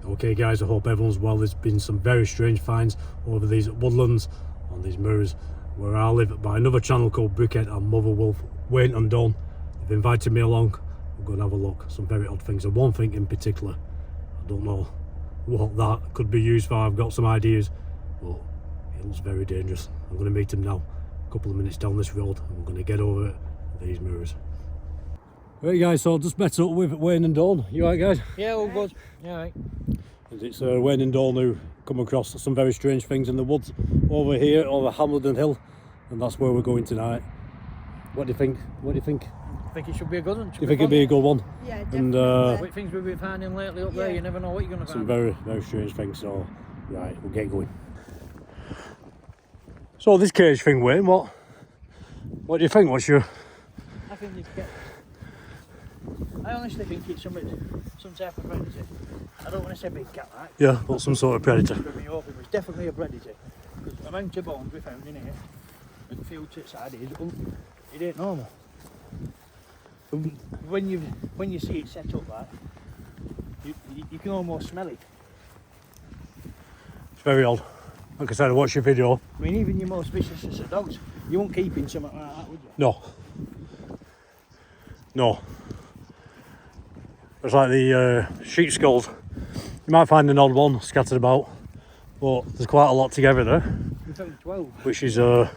Okay guys, I hope everyone's well. There's been some very strange finds over these woodlands on these moors where I live by another channel called Bigcats and Mother Wolf, Wayne and Dawn. They've invited me along. We're going to have a look. Some very odd things, and one thing in particular, I don't know what that could be used for. I've got some ideas, but it looks very dangerous. I'm going to meet them now, a couple of minutes down this road, and we're going to get over these moors. Right guys, so I just met up with Wayne and Dawn. You alright guys? Yeah, all good. Yeah, right. And it's Wayne and Dawn who come across some very strange things in the woods over here, over Hameldon Hill, and that's where we're going tonight. What do you think? What do you think? I think it should be a good one. Do you think it'd be a good one? Yeah, definitely. And What things we've been finding lately up there, you never know what you're going to find. some very, very strange things, so right, we'll get going. So this cage thing, Wayne, what do you think? What's your... I think it's I honestly think it's some type of predator. I don't want to say big cat, right? Yeah, but some sort of predator. It was definitely a predator. Because the amount of bones we found in here, and a few to side it ain't normal. When you see it set up like, you can almost smell it. It's very odd. Like I said, I watched your video. I mean, even your most vicious of dogs, you won't keep in something like that, would you? No. No. It's like the sheep skulls. You might find an odd one scattered about, but there's quite a lot together there. We found 12. Which is, and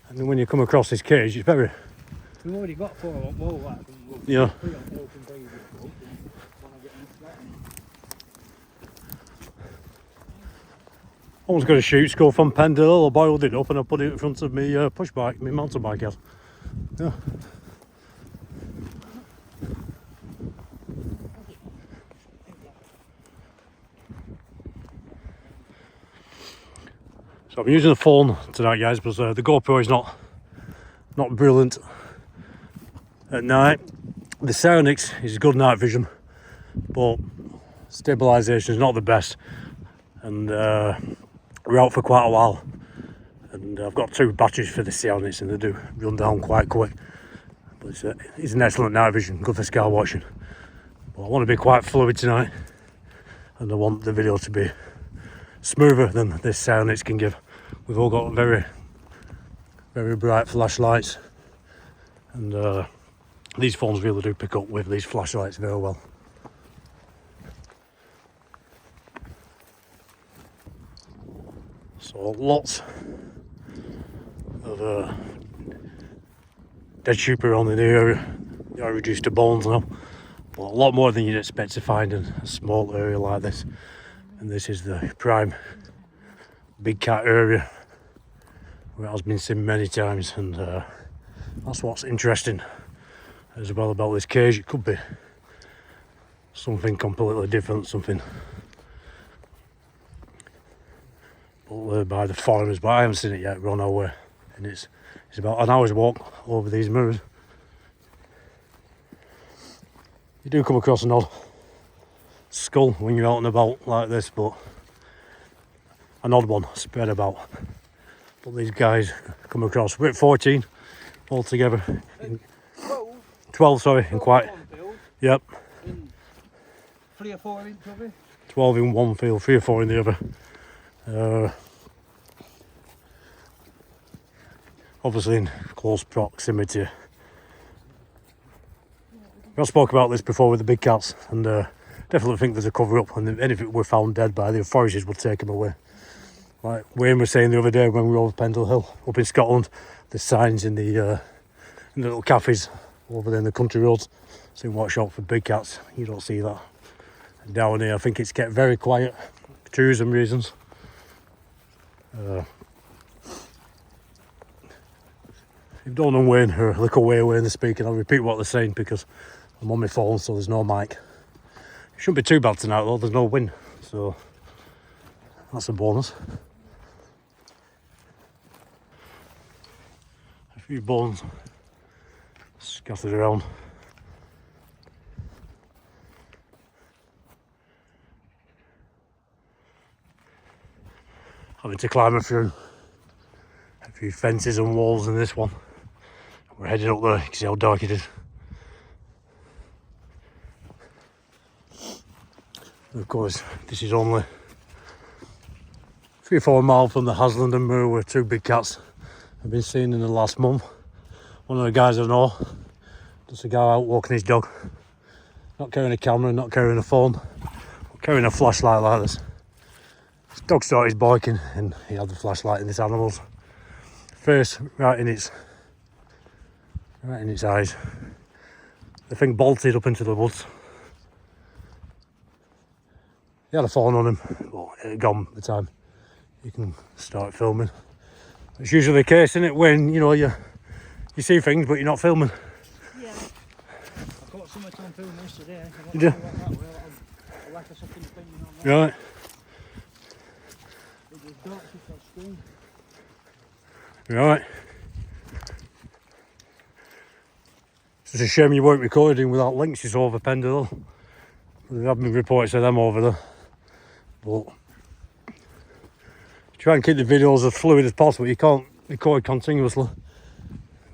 then when you come across this cage, it's very... We've already got 4 or more, like, Yeah. Someone's got a sheep skull from Pendle. I boiled it up and I put it in front of me push bike, my mountain bike out. Yeah. So I'm using the phone tonight, guys, because the GoPro is not brilliant at night. The Psionics is good night vision, but stabilisation is not the best, and we're out for quite a while, and I've got 2 batteries for the Psionics and they do run down quite quick, but it's an excellent night vision, good for sky watching. But I want to be quite fluid tonight, and I want the video to be smoother than this Psionics can give. We've all got very, very bright flashlights, and these phones really do pick up with these flashlights very well. So lots of dead sheep around in the area. They are reduced to bones now, but a lot more than you'd expect to find in a small area like this. And this is the prime big cat area where it has been seen many times, and that's what's interesting as well about this cage. It could be something completely different, something by the foreigners, but I haven't seen it yet. We're on our way, and it's about an hour's walk over these moors. You do come across an odd skull when you're out and about like this, but an odd one spread about. But these guys come across, we're at 14 altogether. 12, sorry, in quite. Yep. 3 or 4 in probably. 12 in one field, 3 or 4 in the other. Obviously in close proximity. I spoke about this before with the big cats, and definitely think there's a cover up, and if it were found dead by the authorities would take them away. Like Wayne was saying the other day when we were over Pendle Hill up in Scotland, there's signs in the little cafes over there in the country roads saying watch out for big cats. You don't see that down here. I think it's kept very quiet for tourism reasons. If Dawn and Wayne are a little way away in the speaking, I'll repeat what they're saying because I'm on my phone, so there's no mic. It shouldn't be too bad tonight though, there's no wind, so that's a bonus. A few bones scattered around. Having to climb a few fences and walls in this one. We're heading up there, you can see how dark it is. Of course, this is only 3 or 4 miles from the Hameldon Moor where 2 big cats have been seen in the last month. One of the guys I know, just a guy out walking his dog, not carrying a camera, not carrying a phone, but carrying a flashlight like this. His dog started barking and he had the flashlight in this animal's face, right in its eyes. The thing bolted up into the woods. He had a phone on him, but it had gone by the time you can start filming. It's usually the case, isn't it, when you know you see things but you're not filming. Yeah. I caught something on film yesterday. Did you? I'll like a second opinion on that. Right. It was dark just on screen. Right. It's just a shame you weren't recording without links. It's over Pendle. There have been reports of them over there. But try and keep the videos as fluid as possible. You can't record continuously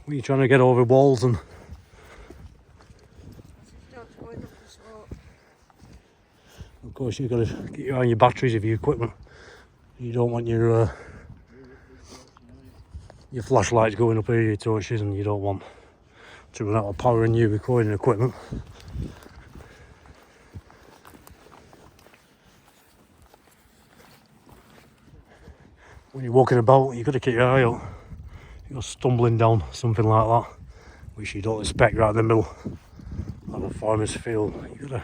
when you're trying to get over walls and of course you've got to get your eye on your batteries of your equipment. You don't want your flashlights going up here, your torches, and you don't want to run out of power in your recording equipment. When you're walking about, you've got to keep your eye out. You're stumbling down something like that, which you don't expect right in the middle of a farmer's field. You've got to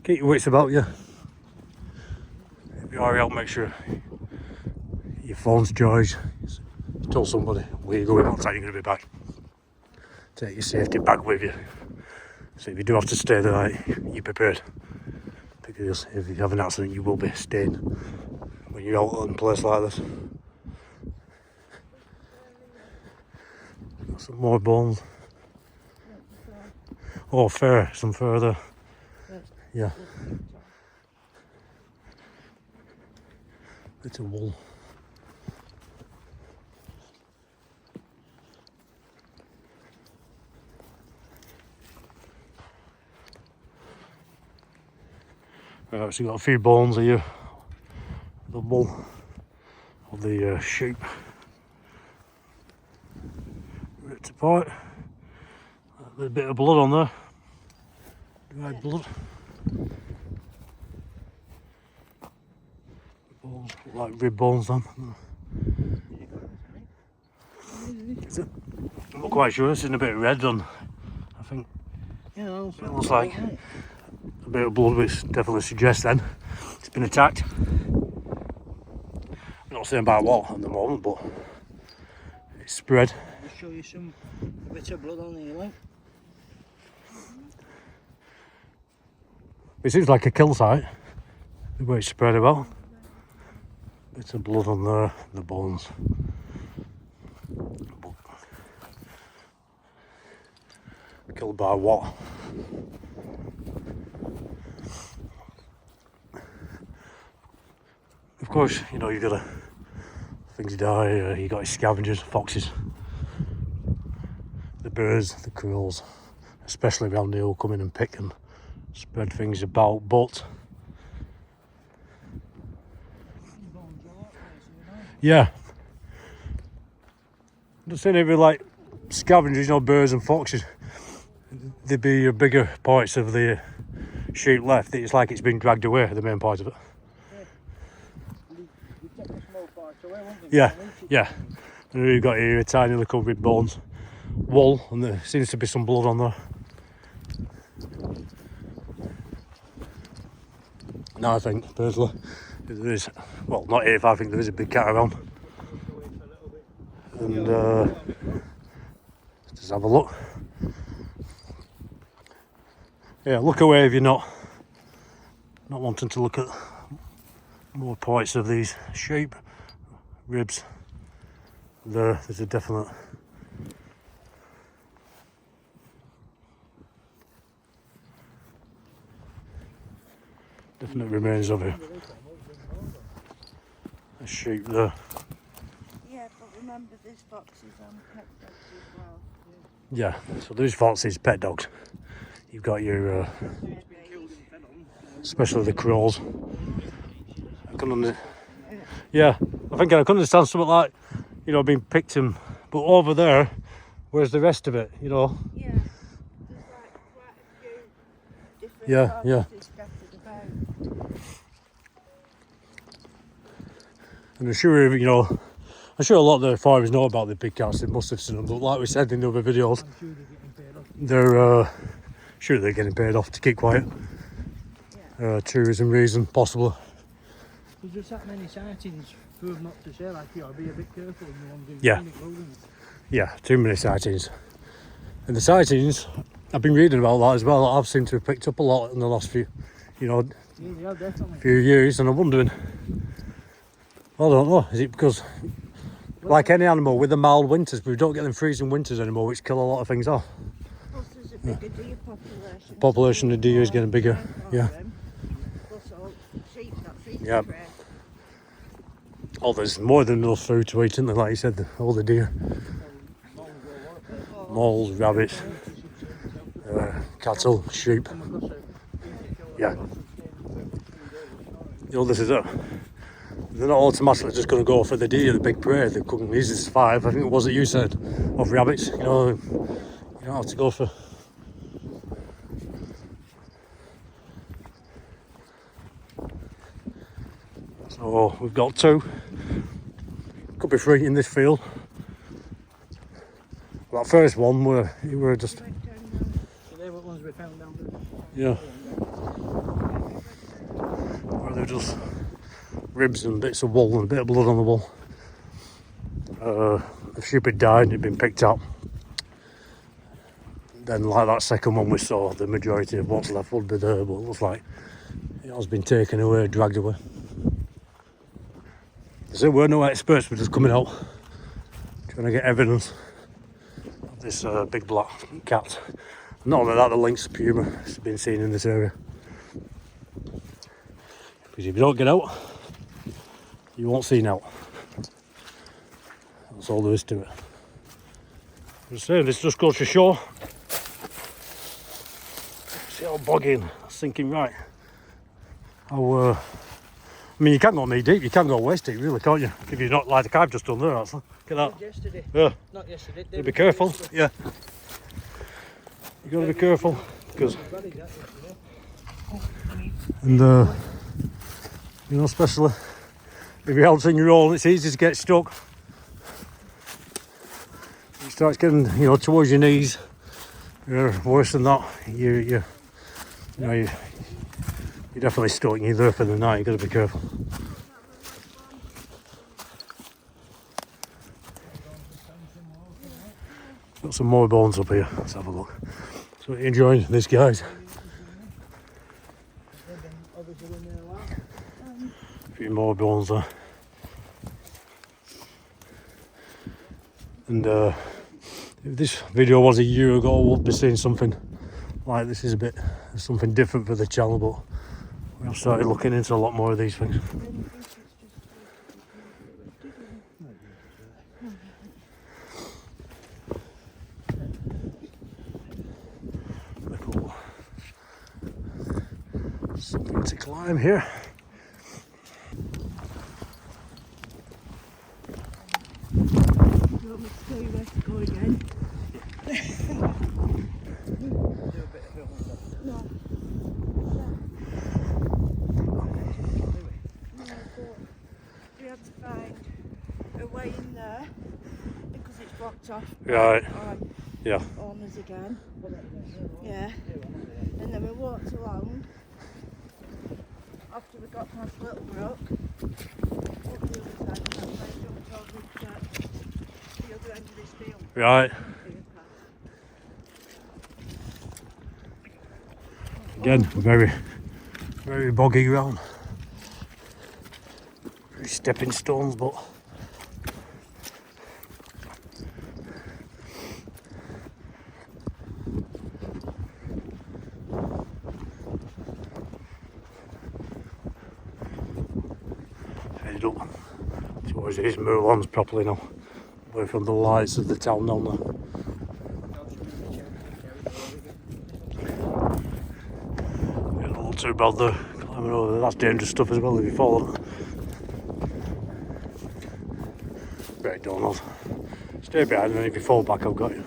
keep your wits about you. If you hurry out, make sure your phone's charged. Tell somebody where you're going, what time you're going to be back. Take your safety bag with you. So if you do have to stay the night, you're prepared. Because if you have an accident, you will be staying when you're out in a place like this. Got some more bones. Oh, fur, some further. Yeah. Bit of wool. I've actually got a few bones here. The wool of the sheep. Ripped apart. A little bit of blood on there. Dried blood. Bones, like rib bones then. Is it? I'm not quite sure. It's in a bit of red on. I think. Yeah, it looks like a bit of blood, which definitely suggests then it's been attacked. I'm not saying by what at the moment, but it's spread. I'll show you some bit of blood on the like. It seems like a kill site, the way it's spread about. Bit of blood on there, the bones. Killed by what? Of course, you know, you've got things die, you've got your scavengers, foxes, the birds, the crows, especially around here, will come in and pick and spread things about, but yeah, I'm just saying if you're like scavengers, you know, birds and foxes, there'd be bigger parts of the sheep left. It's like it's been dragged away, the main part of it. Yeah, yeah. And you've got here a tiny little rib bones, wool, and there seems to be some blood on there. Now I think, personally, there is, well, not if I think there is a big cat around. And just have a look. Yeah, look away if you're not wanting to look at more parts of these sheep. Ribs. There's a definite remains of it. A sheep there. Yeah, but remember there's foxes and pet dogs as well. Yeah, so there's foxes, pet dogs. You've got your especially the crows. Yeah, I think I can understand something like, you know, being picked him, but over there, where's the rest of it, you know? Yeah, there's like quite a few different carcasses scattered about. And I'm sure, you know, I'm sure a lot of the farmers know about the big cats, they must have seen them, but like we said in the other videos, they're sure they're getting paid off to keep quiet. Tourism reason, possibly. There's just that many sightings for them not to say, like, you know, be a bit careful when you want to do Yeah. scenic roads. Yeah, too many sightings. And the sightings, I've been reading about that as well. I've seemed to have picked up a lot in the last few, you know, Yeah, they are definitely. few years, and I'm wondering, I don't know, is it because, like any animal, with the mild winters, we don't get them freezing winters anymore, which kill a lot of things off. Plus there's a bigger deer population. Population of deer is getting bigger, yeah. Plus all sheep that feed Yeah. the prey. Oh, there's more than enough food to eat, isn't there? Like you said, all the deer. Moles, rabbits, cattle, sheep. Yeah. You know, this is it. They're not automatically just going to go for the deer, the big prey. They couldn't easily survive. I think it was that you said, of rabbits. You know, you don't have to go for. So we've got 2. Could be 3 in this field. That first one we were just. So they were ones we found down there. Yeah. Where they're just ribs and bits of wool and a bit of blood on the wool. The sheep had died and had been picked up. Then, like that second one we saw, the majority of what's left would be there, but it looks like it has been taken away, dragged away. So we're no experts, we're just coming out trying to get evidence of this big black cat. Not only that, the lynx puma has been seen in this area. Because if you don't get out, you won't see now. That's all there is to it. As I say, this just goes to show. See how bogging, sinking right. How, I mean, you can go knee deep, you can go waist deep, really, can't you? If you're not like I've just done there, actually. Look at that. Yesterday. Yeah. Not yesterday. You be careful. Yeah. You got to be careful because, and you know, especially if you're out on your own, it's easy to get stuck. It starts getting, you know, towards your knees. Worse than that, you're definitely stuck. You're there for the night. You got to be careful. Got some more bones up here. Let's have a look. So you're enjoying this, guys. A few more bones there. And if this video was a year ago, we'll be seeing something like this. Is a bit something different for the channel, but we've started looking into a lot more of these things. Something to climb here. You want me to tell you where to go again? No. We have to find a way in there because it's blocked off. Right. Yeah. Owners again. Yeah. And then we walked along after we got past Little Brook. Up the other side of that place, jumped over the other end of this field. Right. Again, very, very boggy ground. Very stepping stones, but headed up towards these moorlands properly now, away from the lights of the town down there. too bad though. Climbing over there, that's dangerous stuff as well if you fall. Great Donald. Stay behind and if you fall back I've got you.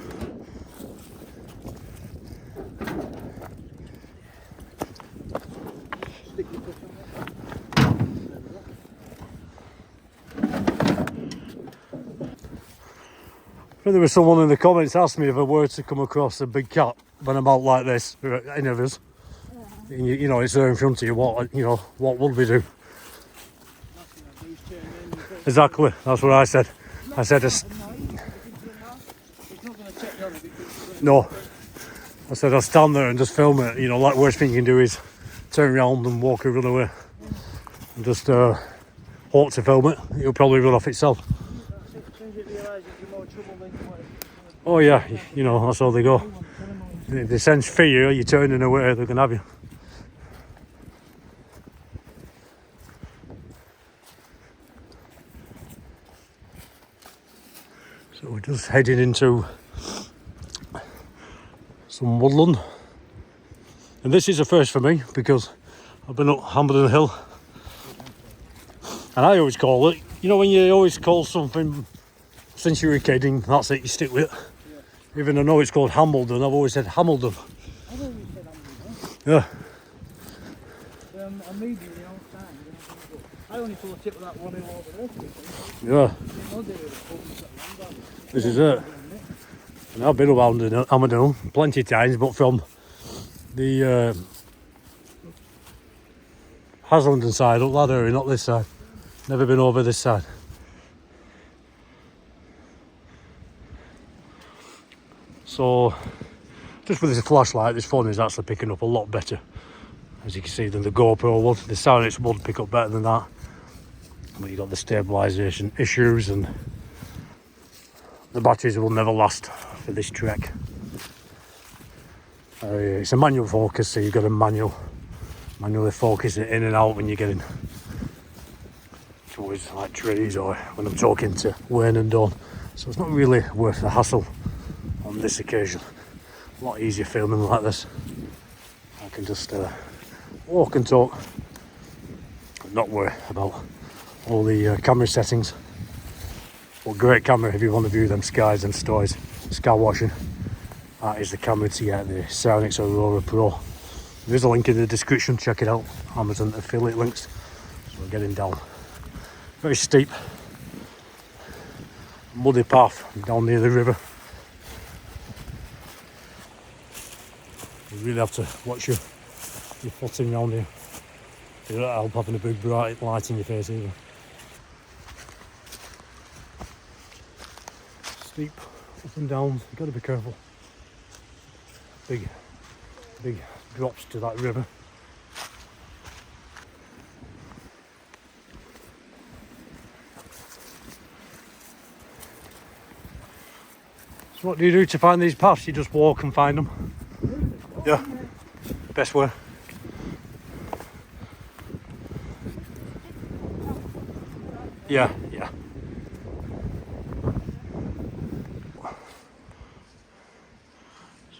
I think there was someone in the comments asked me if I were to come across a big cat when I'm out like this, any of us. You know, it's there in front of you. What would we do? Exactly. That's what I said. I said, no. I said I'll stand there and just film it. You know, like worst thing you can do is turn around and walk or run away, and just hope to film it. It'll probably run off itself. Oh yeah, you know, that's how they go. If they sense fear, you're turning away, they can have you. So we're just heading into some woodland. And this is a first for me because I've been up Hameldon Hill. And I always call it, you know when you always call something since you were a kid and that's it, you stick with it. Yeah. Even though I know it's called Hameldon, I've always said Hameldon. I've always said Hameldon. Yeah. I'm reading the old time. I only thought it was that one who over there. Yeah. This is it. And I've been around in Hameldon plenty of times, but from the Hameldon side, up that area, not this side. Never been over this side. So, just with this flashlight, this phone is actually picking up a lot better, as you can see, than the GoPro would. The Soundix would pick up better than that, but you got the stabilisation issues, and the batteries will never last for this trek. It's a manual focus, so you've got to manually focus it in and out when you're getting towards like trees or when I'm talking to Wayne and Dawn. So it's not really worth the hassle on this occasion. A lot easier filming like this. I can just walk and talk and not worry about all the camera settings. But great camera if you want to view them skies and stories, sky watching. That is the camera to get, the Soundix Aurora Pro. There's a link in the description, check it out. Amazon affiliate links. So we're getting down. Very steep, muddy path down near the river. You really have to watch your footing around here. You don't help having a big bright light in your face either. Steep, up and down, you've got to be careful. Big drops to that river. So what do you do to find these paths? You just walk and find them? Yeah, best way. Yeah.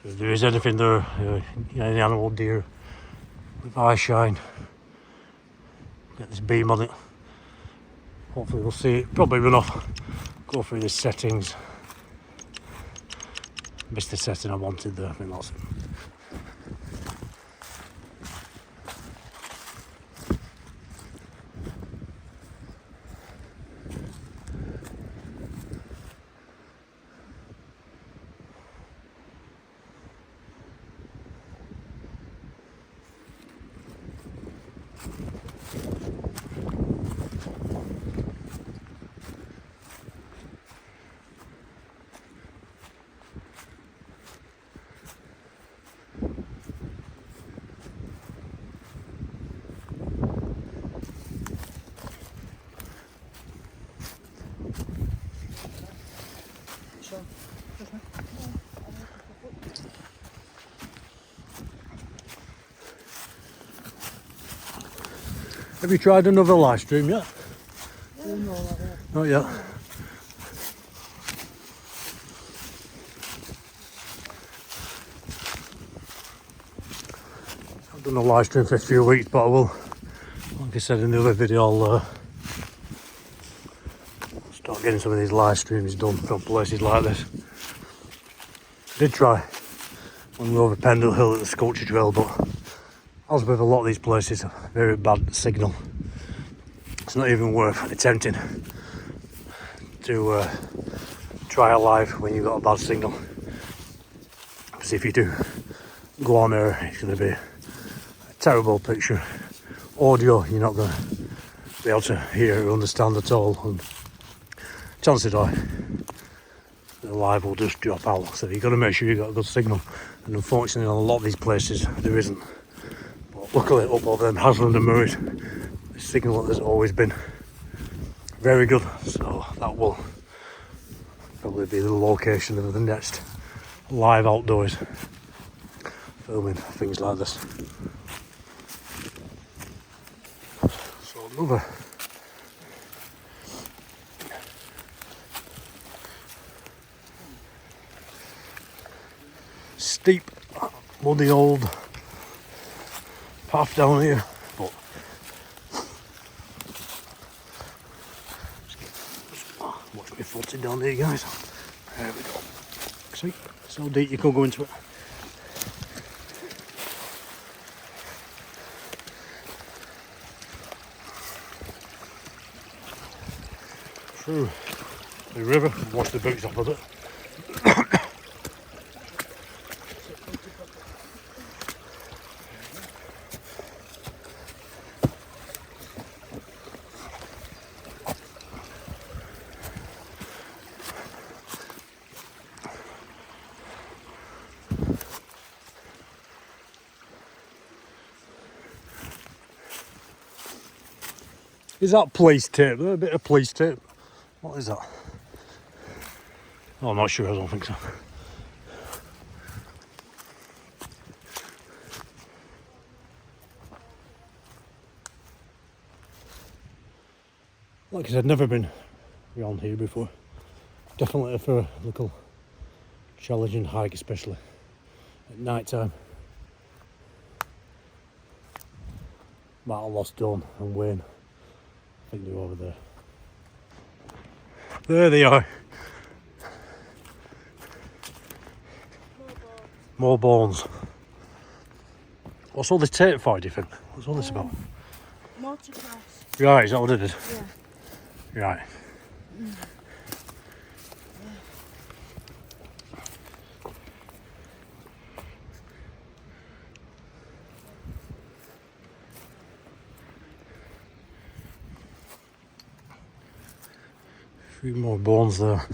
So if there is anything there, any animal, deer, with eye shine, get this beam on it. Hopefully we'll see it, probably run off, go through the settings. Missed the setting I wanted there, I think that's it. Have you tried another live stream yet? Not yet. done a live stream for a few weeks, but I will, like I said in the other video, I'll start getting some of these live streams done from places like this. Did try when we were over Pendle Hill at the Sculpture Trail, but as with a lot of these places, very bad signal. It's not even worth attempting to try a live when you've got a bad signal. Because if you do go on there, it's going to be a terrible picture. Audio, you're not going to be able to hear or understand at all. And chances are the live will just drop out. So you've got to make sure you've got a good signal. And unfortunately, on a lot of these places, there isn't. But luckily, up over in Hameldon and Murray, the signal has always been very good. So that will probably be the location of the next live outdoors filming things like this. So another steep, muddy old path down here, but watch me footing down there, guys. There we go. See, so deep you could go into it. Through the river, wash the boots off of it. Is that police tape? A bit of police tape. What is that? Oh, I'm not sure, I don't think so. Like I said, never been around here before. Definitely for a little challenging hike, especially at night time. Might have lost Dawn and Wayne. I think they're over there. There they are. More bones. What's all this tape for, do you think? What's all this about? Motocross. Right, is that what it is? Yeah. Right. A few more bones there.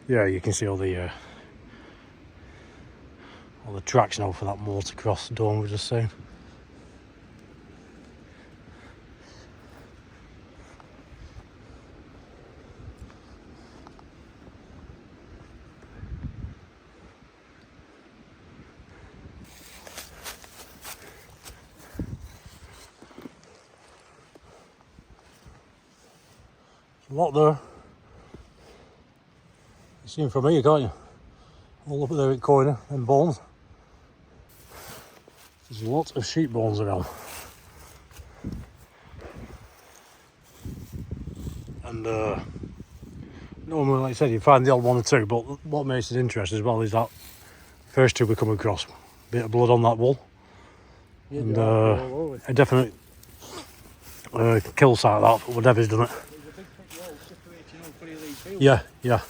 Yeah, you can see all the tracks now for that motocross Dawn was just saying. A lot there. You see them from here, can't you? All up there at the corner, them bones. There's lots of sheep bones around. And normally, like I said, you find the odd one or two, but what makes it interesting as well is that first two we come across. Bit of blood on that wall. Yeah, And a definite kill site that, whatever's done it. Yeah, yeah.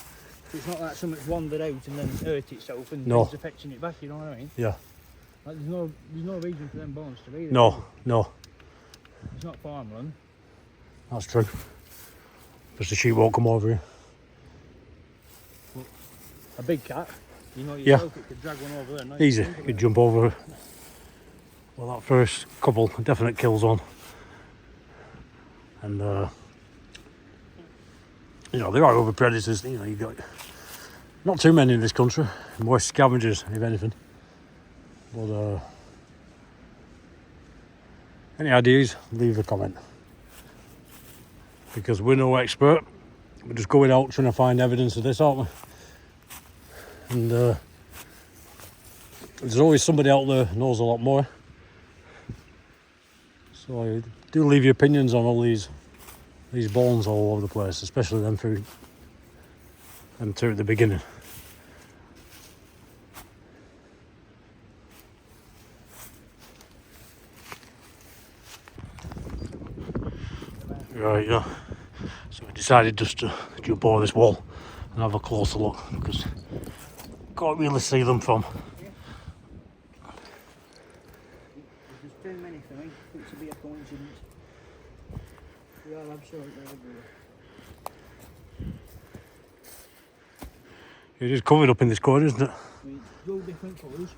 It's not like something's wandered out and then hurt itself and No. it's affecting it back, you know what I mean? Yeah. Like there's no reason for them bones to be there. No, no, It's not farmland. that's true. Because the sheep won't come over here. A big cat, you know Yeah. yourself, it could drag one over there. Easy, you could jump over. Well, that first couple, definite kills on. And, you know, there are other predators, you know, you've got not too many in this country, more scavengers, if anything. But, any ideas, leave a comment. Because we're no expert, we're just going out trying to find evidence of this, aren't we? And there's always somebody out there who knows a lot more. So do leave your opinions on all these bones all over the place, especially them two at the beginning. Right, yeah. So we decided just to jump over this wall and have a closer look because can't really see them from. There's too many for me. It to be a coincidence. We are absolutely everywhere. It is covered up in this corner, isn't it? I mean, it's all different colours.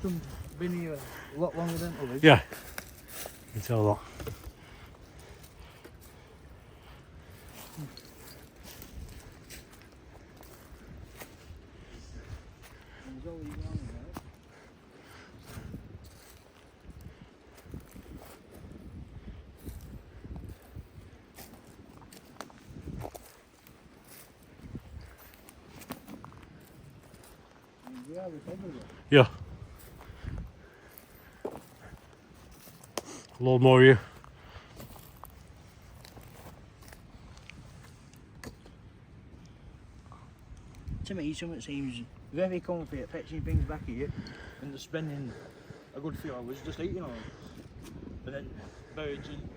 Some been here a lot longer than others. Yeah, you can tell that. There's always one there. Yeah, we're everywhere. Yeah. A lot more here. To me, something seems very comfy at fetching things back here and just spending a good few hours just eating on them. But then birds and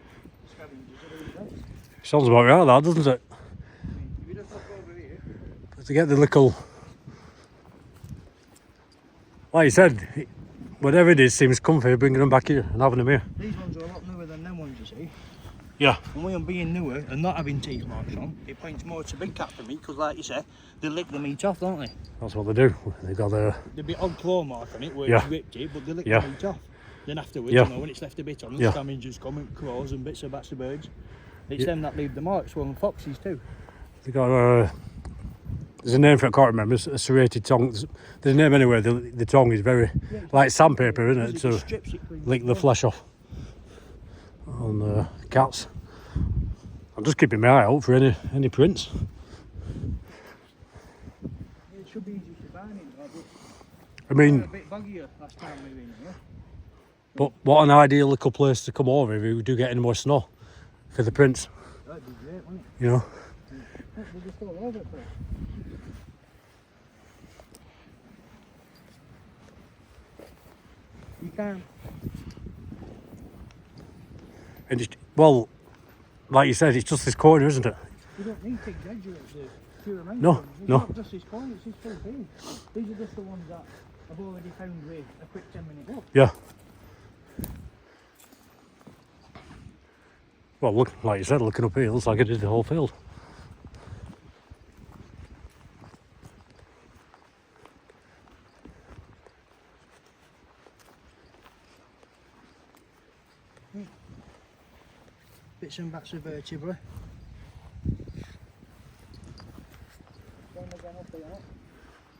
scavengers are doing best. Sounds about right, that, doesn't it? I mean, if you just look over here, But to get the little, like you said, whatever it is seems comfy bringing them back here and having them here. these ones are a lot newer than them ones, you see. Yeah. And with them being newer and not having teeth marks on, it points more to Bigcat for me because, like you said, they lick the meat off, don't they? That's what they do. They got a There'd be odd claw mark on it where Yeah. it's ripped it, but they lick Yeah. the meat off. Then afterwards, Yeah. you know, when it's left a bit on, the Yeah. scavengers come and claws and bits of bats of birds. It's them that leave the marks, well, and foxes too. they got a. There's a name for it, I can't remember. It's a serrated tongue. There's a name anyway. The tongue is very like sandpaper, isn't it? Because To just strips it clean. lick the flesh off on cats. I'm just keeping my eye out for any prints. It should be easy to find it, but I mean, a bit buggier last time we were in here. but what an ideal little place to come over if we do get any more snow for the prints, That'd be great, wouldn't it? you know. Look, we're just all over the place. You can. And it's, well, like you said, it's just this corner, isn't it? You don't need to exaggerate the pure amount No, of them. It's no. not just this corner, it's this full thing. These are just the ones that I've already found with a quick 10-minute walk. Yeah. Well, look, like you said, looking up here, it looks like it did the whole field. Bits and bats of vertebrae.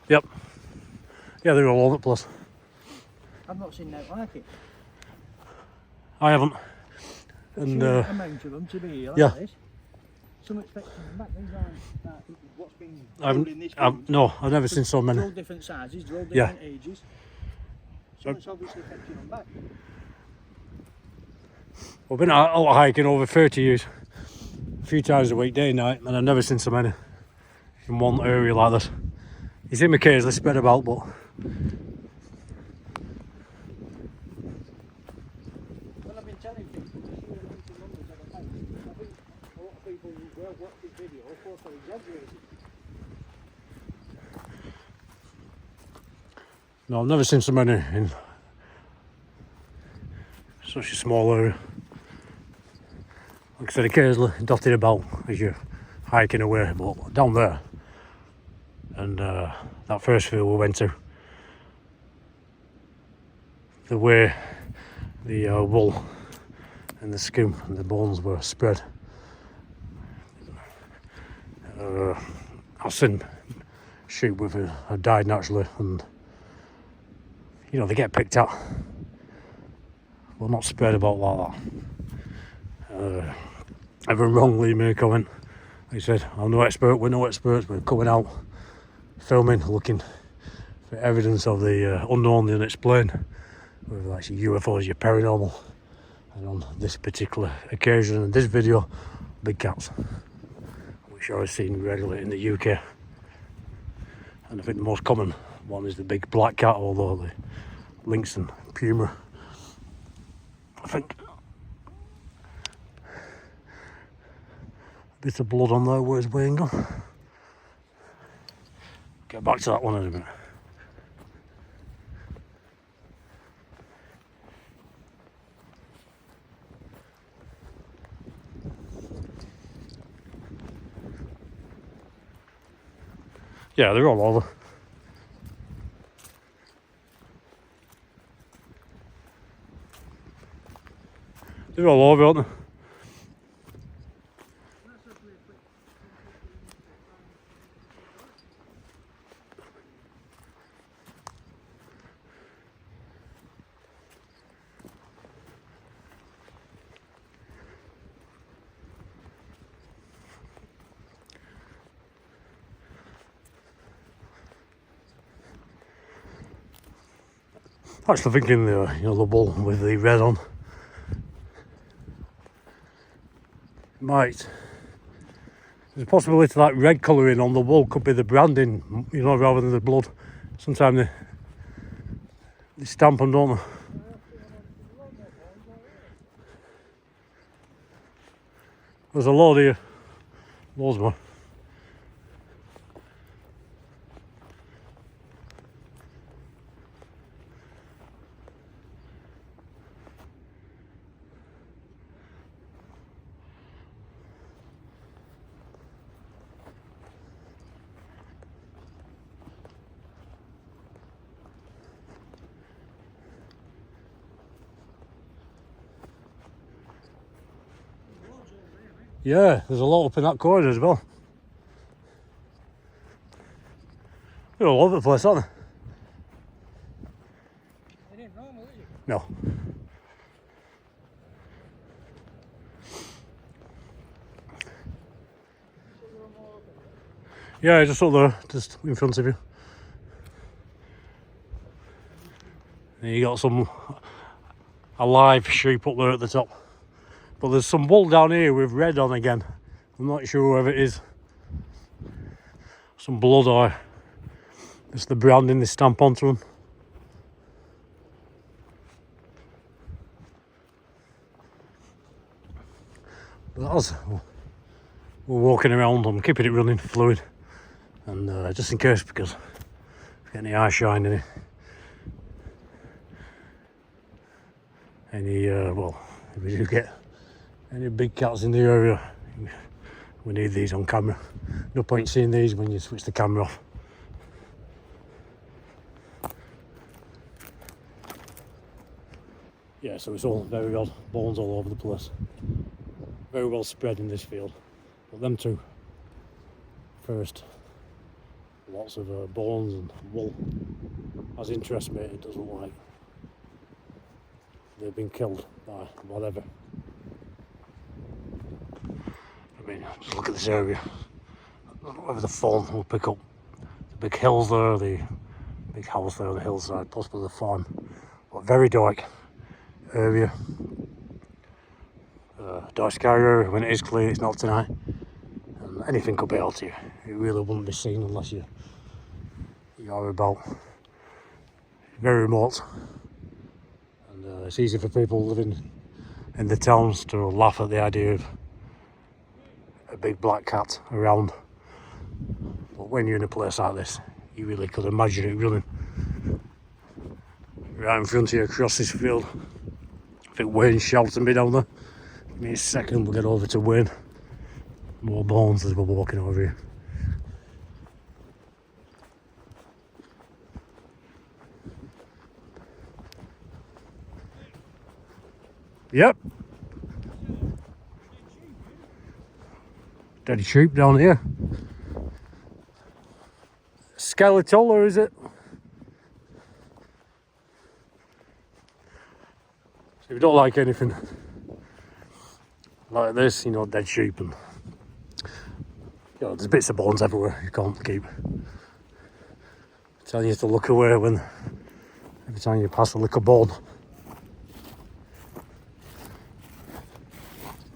Yep. Yeah, they're all over the place. I've not seen that like it. I haven't. But And sheer amount of them to be here like yeah. this. Some expecting them back. These aren't what's been I've, built in this field. no, I've never seen so They're many. all different sizes, they're all Yeah. different ages. Someone's obviously fetching them back. I've been out hiking over 30 years, a few times a week, day and night, and I've never seen so many in one area like this. You see them occasionally spread about, but Well, I've been telling people the sheer amount of numbers that I found. I think a lot of people who will watch this video thought I exaggerated. no, I've never seen so many in such a small area. Like I said, occasionally dotted about as you're hiking away, but down there, and that first field we went to, the way the wool and the skin and the bones were spread, I've seen sheep with have died naturally, and you know they get picked at, well, not spread about like that. Everyone wrongly made a comment. Like I said, I'm no expert, we're no experts, we're coming out, filming, looking for evidence of the unknown, the unexplained, whether that's your UFOs, your paranormal, and on this particular occasion in this video, Bigcats, which are seen regularly in the UK. And I think the most common one is the big black cat, although the lynx and puma, I think. A bit of blood on there, where's Wayne gone? Get back to that one in a minute. Yeah, they're all over. They're all over, aren't they? Actually thinking the wool with the red on might, there's a possibility that red colouring on the wool could be the branding, rather than the blood. Sometimes they stamp them, don't they? There's a load here, loads more. Yeah, there's a lot up in that corner as well. They're all over the place, aren't they? They ain't normal, is it? No. Yeah, just up there, just in front of you. And you got a live sheep up there at the top. But there's some wool down here with red on again. I'm not sure whether it is some blood or it's the branding they stamp onto them. But as we're walking around, I'm keeping it running fluid, and just in case, because if any eye shine in it, if we do get any big cats in the area, we need these on camera. No point seeing these when you switch the camera off. Yeah, so it's all very odd, bones all over the place. Very well spread in this field. But them two first, lots of bones and wool. As interest me, it does look like they've been killed by whatever. I mean, just look at this area. I don't know whether the phone will pick up the big hills there, the big house there on the hillside, possibly the farm. But very dark area. Dark sky area when it is clear, it's not tonight. And anything could be out here. It really wouldn't be seen unless you are about very remote. And it's easy for people living in the towns to laugh at the idea of a big black cat around. But when you're in a place like this, you really could imagine it running right in front of you across this field. I think Wayne's shouting me down there. Give me a second, we'll get over to Wayne. More bones as we're walking over here. Yep. Dead sheep down here. Skeletal, or is it? So if you don't like anything like this, dead sheep, and there's bits of bones everywhere. You can't keep telling you to look away when every time you pass a lick of bone.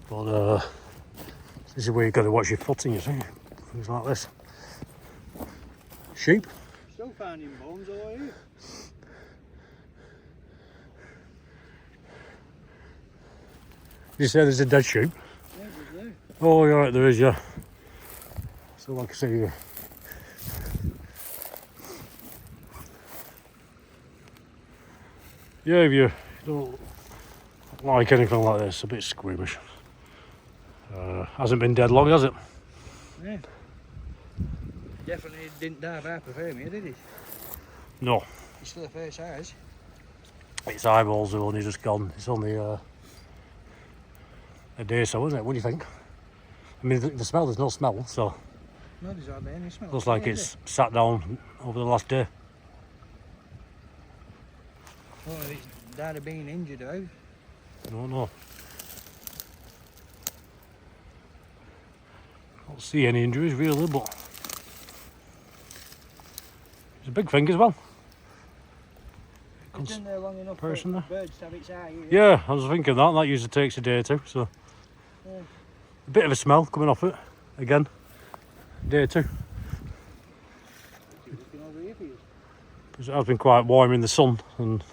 But this is where you've got to watch your footing, you see. Things like this. Sheep. Still finding bones all here. Did you say there's a dead sheep? Yeah, it was there. Oh, you're right, there is, yeah. So like I say, yeah, if you don't like anything like this, a bit squeamish. Hasn't been dead long, has it? Yeah. Definitely didn't die of hypothermia, did he? No. He's still a fair size. Its eyeballs have only just gone. It's only a day or so, isn't it? What do you think? I mean, the smell, there's no smell, so No, there's hardly any smell. looks like it's sat down over the last day. Well, if it's died of being injured out. No. Don't see any injuries really, but it's a big thing as well. It's been there long enough person for there. birds to have its eye here. Yeah, I was thinking that. That usually takes a day or two, so Yeah. a bit of a smell coming off it again. Day or two. Looking over here for you. Because it has been quite warm in the sun, and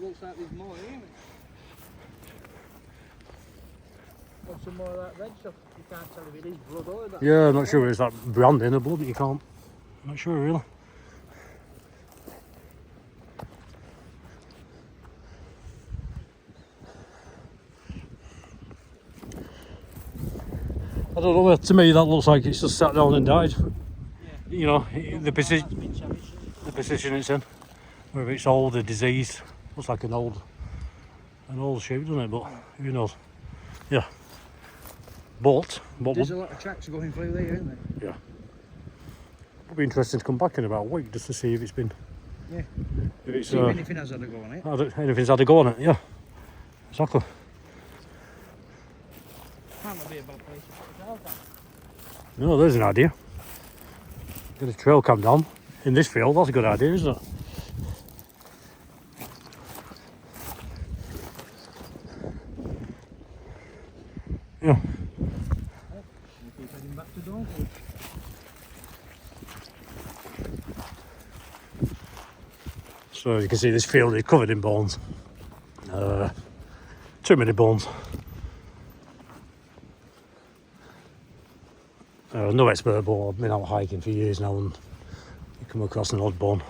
Looks like there's more here. Want some more of that red stuff? You can't tell if it is blood or that. yeah, I'm not sure if it's that brand in the blood, but you can't. I'm not sure really. I don't know, to me that looks like it's just sat down and died. Yeah. You know, the position That's been savage. the position it's in. Whether it's old or diseased. Looks like an old sheep, doesn't it? But who knows? Yeah. But There's a lot of tracks going through there, isn't there? yeah. It'll be interesting to come back in about a week just to see if it's been. Yeah. If it's See if anything has had a go on it. anything's had a go on it. Yeah. Exactly. Might not be a bad place to put a trail down. No, there's an idea. Get a trail cam down in this field. That's a good idea, isn't it? Yeah. We'll keep heading back to Dornford. So as you can see, this field is covered in bones. Too many bones. No expert, but I've been out hiking for years now, and you come across an odd bone.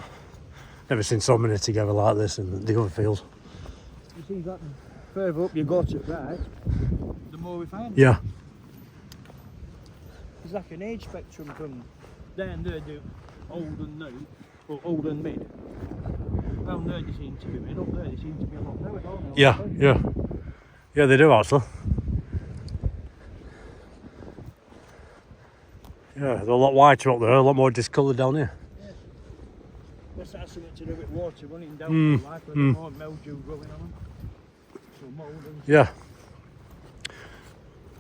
Never seen so many together like this in the other field. You see that further up you go to right, the more we find. Yeah. It's like an age spectrum from down there to old and new, or old and mid. Down there they seem to be mid, up there they seem to be a lot newer, don't they? Yeah. Yeah, they do actually. Yeah, they're a lot whiter up there, a lot more discoloured down here. Yeah. Must have something to do with water running down the life, with more mildew growing on them. So mould and Yeah.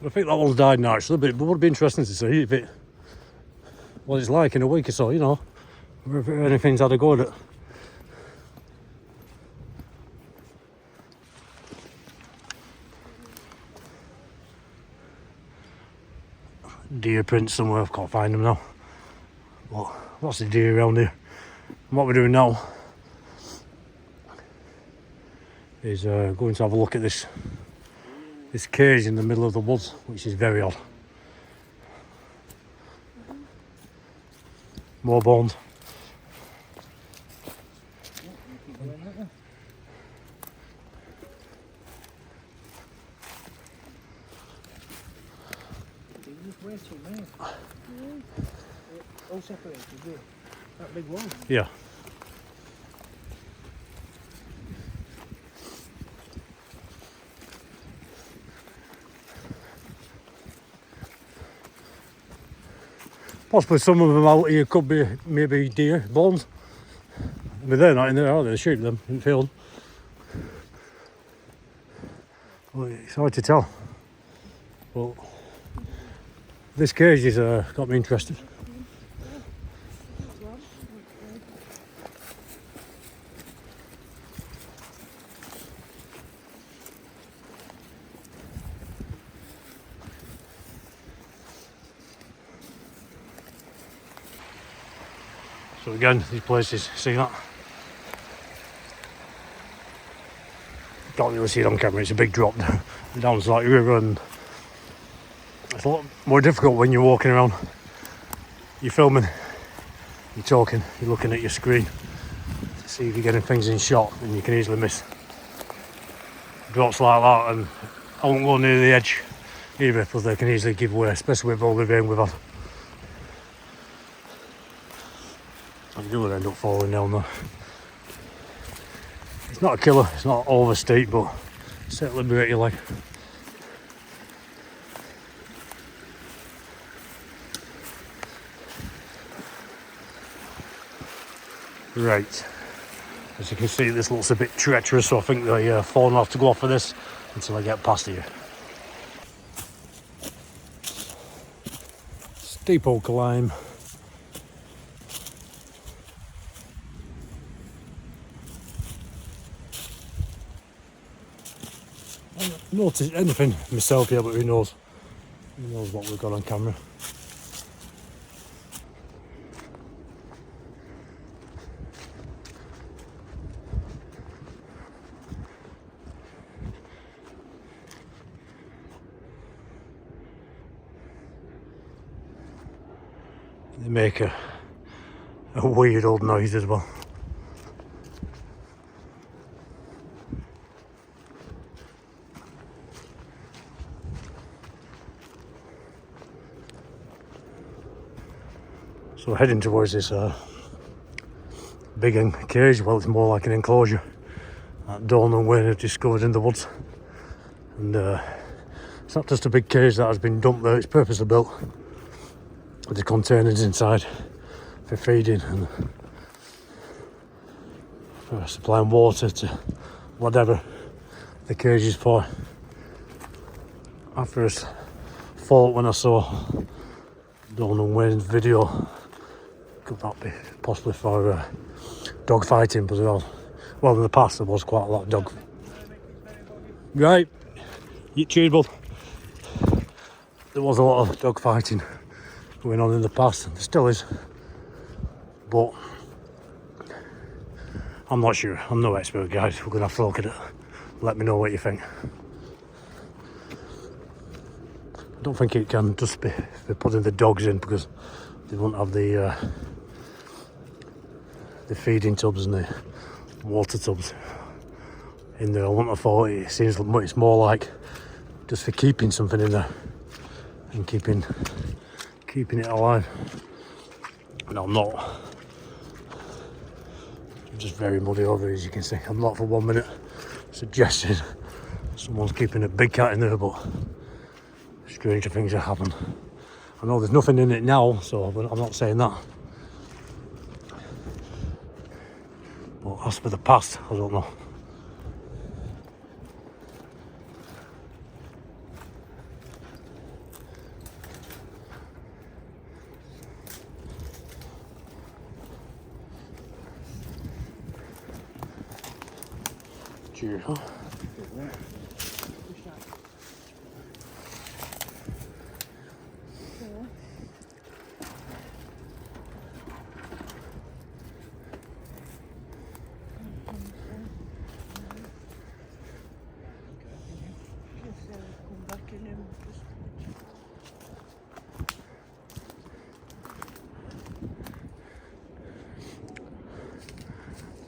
I think that one's died now actually, but it would be interesting to see if it, what it's like in a week or so, you know, if anything's had a go at it. Deer prints somewhere, I can't find them now. But lots of deer around here. And what we're doing now is going to have a look at this cage in the middle of the woods, which is very odd. More bones. all separated, yeah. That big wall. Yeah. Possibly some of them out here could be maybe deer bones. I mean, they're not in there, are they? They shoot them in the field. Well, it's hard to tell. But this cage has got me interested. So again, these places, see that? Can't really see it on camera, it's a big drop down to like river, and it's a lot more difficult when you're walking around. You're filming, you're talking, you're looking at your screen to see if you're getting things in shot, and you can easily miss drops like that. And I won't go near the edge either because they can easily give way, especially with all the rain we've had. I do end up falling down there. It's not a killer, it's not over steep, but certainly break your leg. Right, as you can see, this looks a bit treacherous, so I think the phone will have to go off for this until I get past here. Steep old climb. I haven't noticed anything myself yet, but who knows? Who knows what we've got on camera. They make a weird old noise as well. So heading towards this big cage, well, it's more like an enclosure that Dawn and Wayne have discovered in the woods. And it's not just a big cage that has been dumped there, it's purposely built with the containers inside for feeding and for supplying water to whatever the cage is for. I first thought when I saw Dawn and Wayne's video, could that be possibly for dog fighting? But well, in the past there was quite a lot of dog. Right, you cheered, bud. There was a lot of dog fighting going on in the past, and there still is, but I'm not sure. I'm no expert, guys. We're gonna have to look at it. Let me know what you think. I don't think it can just be putting the dogs in, because they won't have the feeding tubs and the water tubs in there. I wouldn't have thought. It seems it's more like just for keeping something in there and keeping it alive. No, I'm not. I'm just very muddy over, as you can see. I'm not for 1 minute suggesting someone's keeping a big cat in there, but stranger things have happened. I know there's nothing in it now, so I'm not saying that. But as for the past, I don't know. Cheers, huh?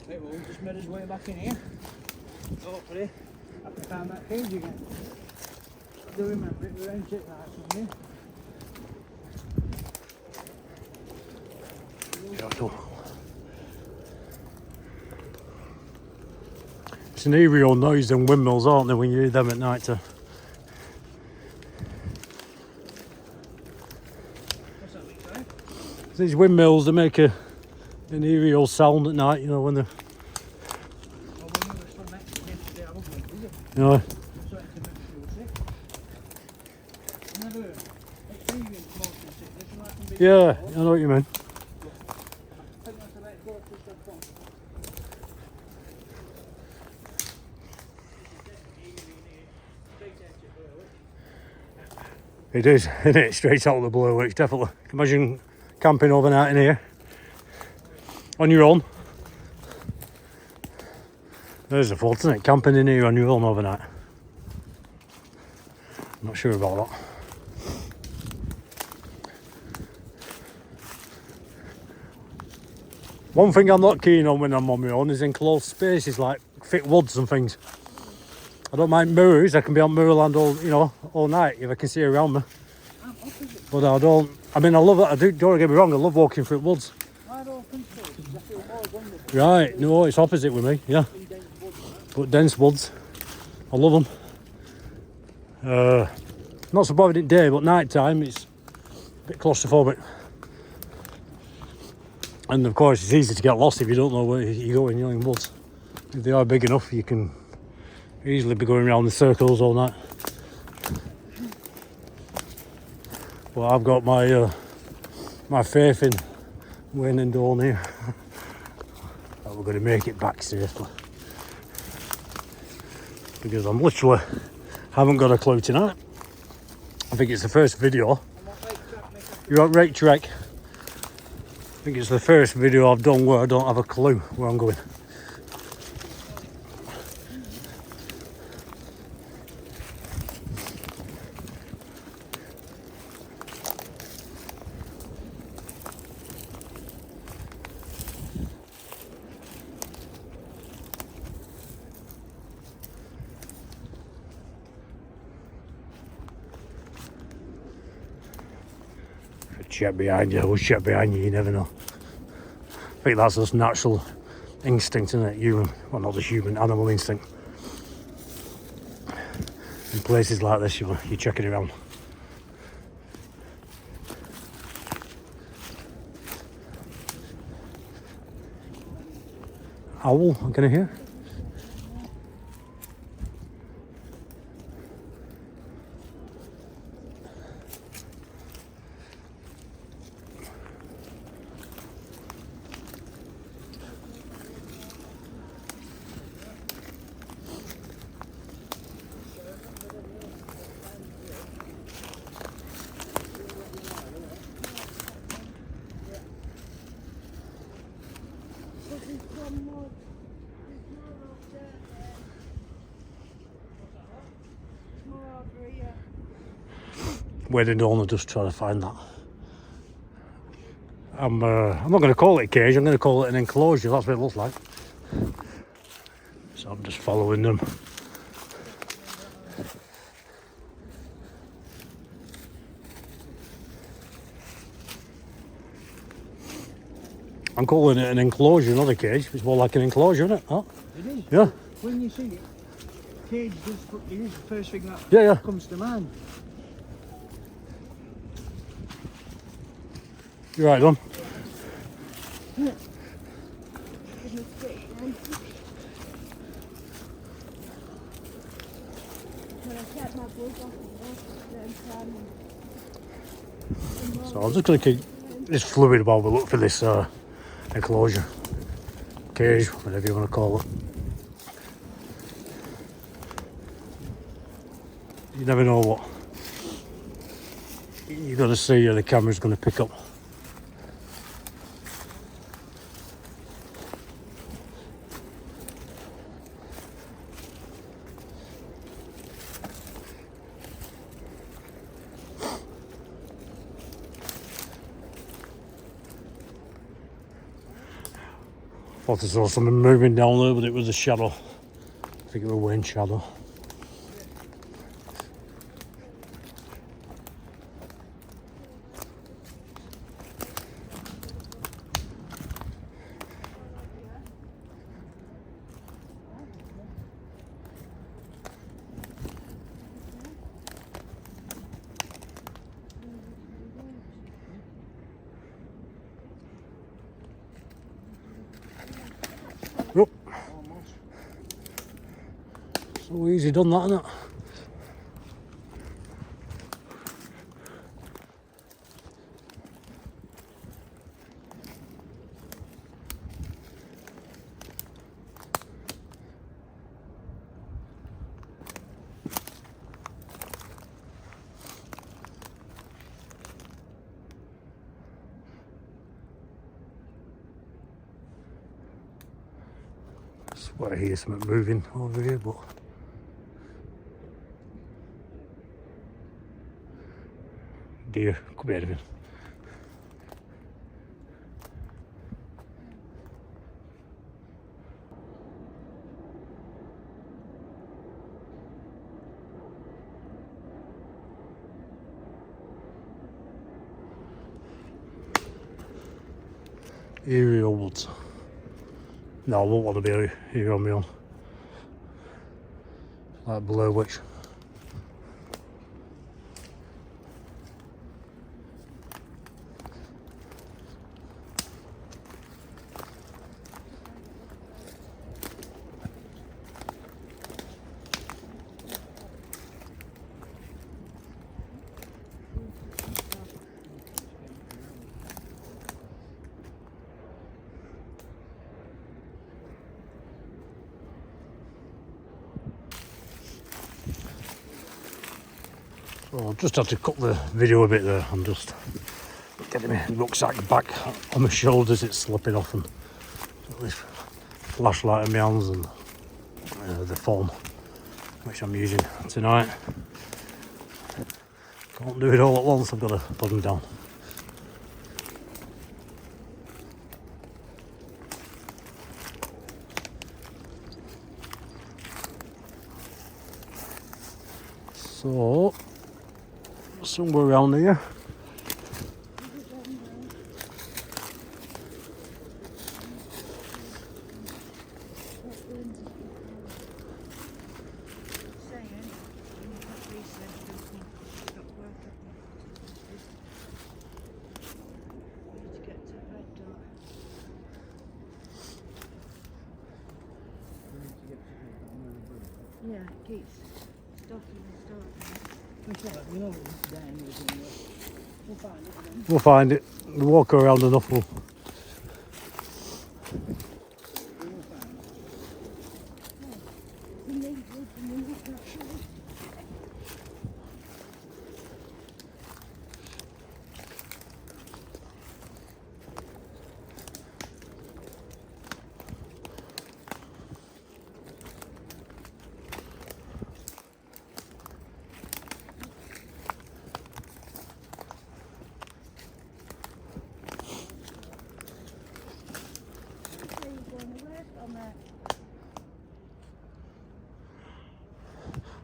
Right, well, we just made his way back in here. Hopefully, I can find that cage again. I do remember it, we were in it last Sunday. It's an eerie old noise, them windmills, aren't they, when you hear them at night time? What's that mean, sorry? These windmills, they make an eerie old sound at night, you know, when they're... Well, when we were stood next to him today, I wasn't busy. You know, So I had to make sure sick. I never experienced motion sickness, and I can be... yeah, I know what you mean. I think that's a let go to step on. It is, isn't it? Straight out of the blue, which definitely. Imagine camping overnight in here. on your own. There's a fault, isn't it? Camping in here on your own overnight. Not sure about that. One thing I'm not keen on when I'm on my own is enclosed spaces like thick woods and things. I don't mind mirrors. I can be on mirrorland all night if I can see around me. I'm opposite. But I don't. I mean, I love it. Don't get me wrong. I love walking through woods. Wide open spaces, I feel more vulnerable. Right? No, it's opposite with me. Yeah. In dense woods, right? But dense woods, I love them. Not so bothered at day, but night time it's a bit claustrophobic. And of course, it's easy to get lost if you don't know where you're going. You're in woods. If they are big enough, you can easily be going around in circles all night. But I've got my my faith in Wayne and Dawn here that we're going to make it back safely. Because I'm literally haven't got a clue tonight. I think it's the first video. I'm on right track, mate. You're on right track. I think it's the first video I've done where I don't have a clue where I'm going. Check behind you, who's check behind you, you never know. I think that's just natural instinct, isn't it? Human, well, not just human, animal instinct. In places like this, you're checking around. Owl, I'm gonna hear. Where did Dawn just try to find that? I'm not going to call it a cage, I'm going to call it an enclosure, that's what it looks like. So I'm just following them. I'm calling it an enclosure, not a cage. It's more like an enclosure, isn't it? Oh. It is. Yeah. When you see it, cage is the first thing that Yeah. comes to mind. You're right, Don. So I'm just going to keep this fluid while we look for this enclosure, cage, whatever you want to call it. You never know what you've got to see the camera's going to pick up. I thought I saw something moving down there, but it was a shadow. I think it was a wind shadow. Oh. So easy done that, isn't it? Well, I hear something moving over here, but deer, could be anything. Aerial woods. No, I won't want to be here on my own. Like Blair Witch. So I'll just have to cut the video a bit there. I'm just getting my rucksack back on my shoulders. It's slipping off, and this flashlight in my hands, and the phone which I'm using tonight. Can't do it all at once. I've got to put them down. So somewhere around here. Yeah, it keeps stocking and stocking. We'll find it. We'll walk around enough. We'll...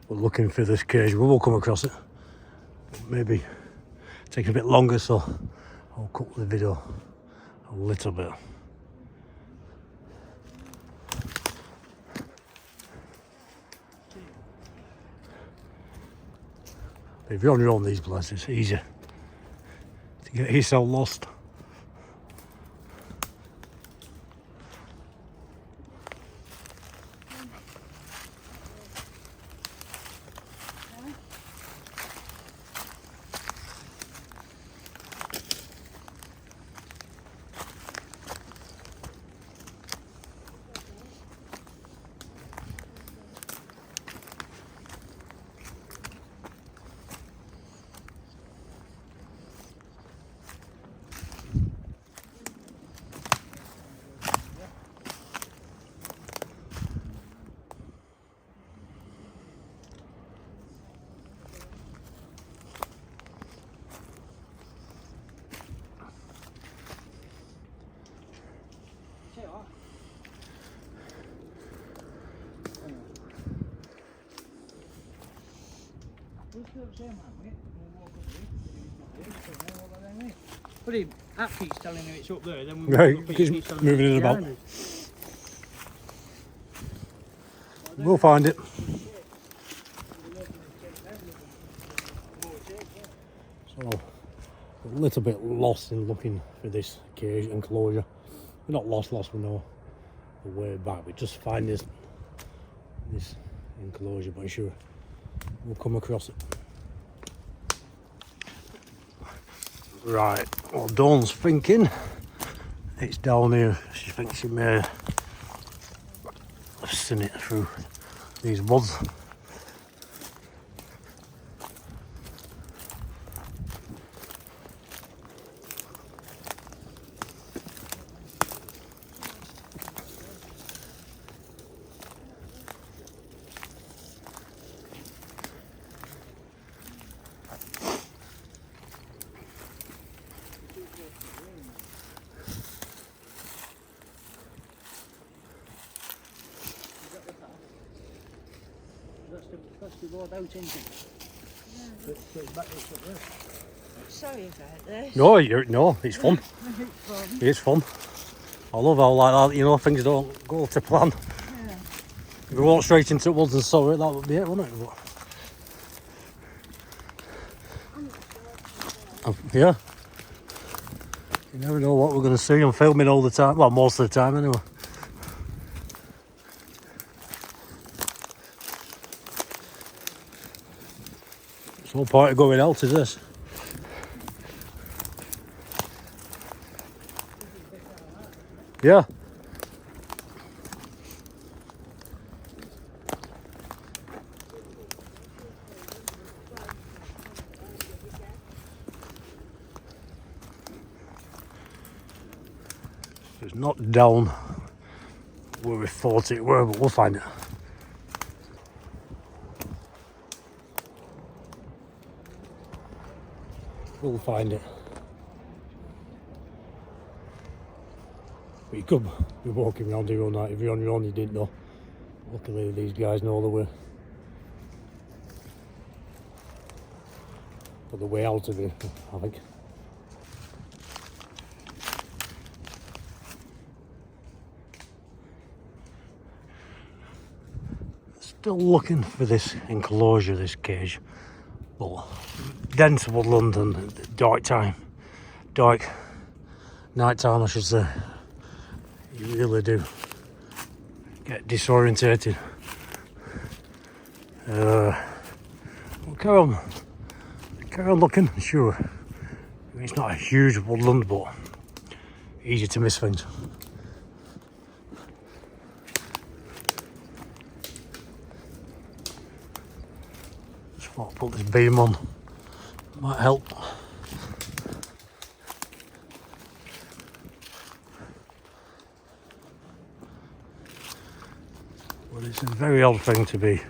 We're looking for this cage. We will come across it. Maybe take a bit longer, so I'll cut the video a little bit. If you're on your own these places, it's easy to get yourself lost. But if that keeps telling him it's up there, then we Right, keeps moving it about. We'll find it. So, a little bit lost in looking for this cage enclosure. We're not lost, we know the way back. We just find this enclosure, but I'm sure we'll come across it. Right, well, Dawn's thinking it's down here. She thinks she may have seen it through these woods. to go out into. So it's back this up there. Sorry about this. No, it's fun. It's fun. I love how like that, you know, things don't go to plan. Yeah. If we walked straight into woods and saw it, that would be it, wouldn't it? But, yeah. You never know what we're going to see. I'm filming all the time. Well, most of the time anyway. It's all part of going out, is this? Yeah. It's not down where we thought it were, but we'll find it. We'll find it. But you could be walking around here all night. If you're on your own, you didn't know. Luckily, these guys know the way. But the way out of here, I think. Still looking for this enclosure, this cage. But dense woodland and dark night time, I should say. You really do get disorientated. We'll carry on looking, sure. It's not a huge woodland, but easy to miss things. Just thought I'd put this beam on, might help. But it's a very odd thing to be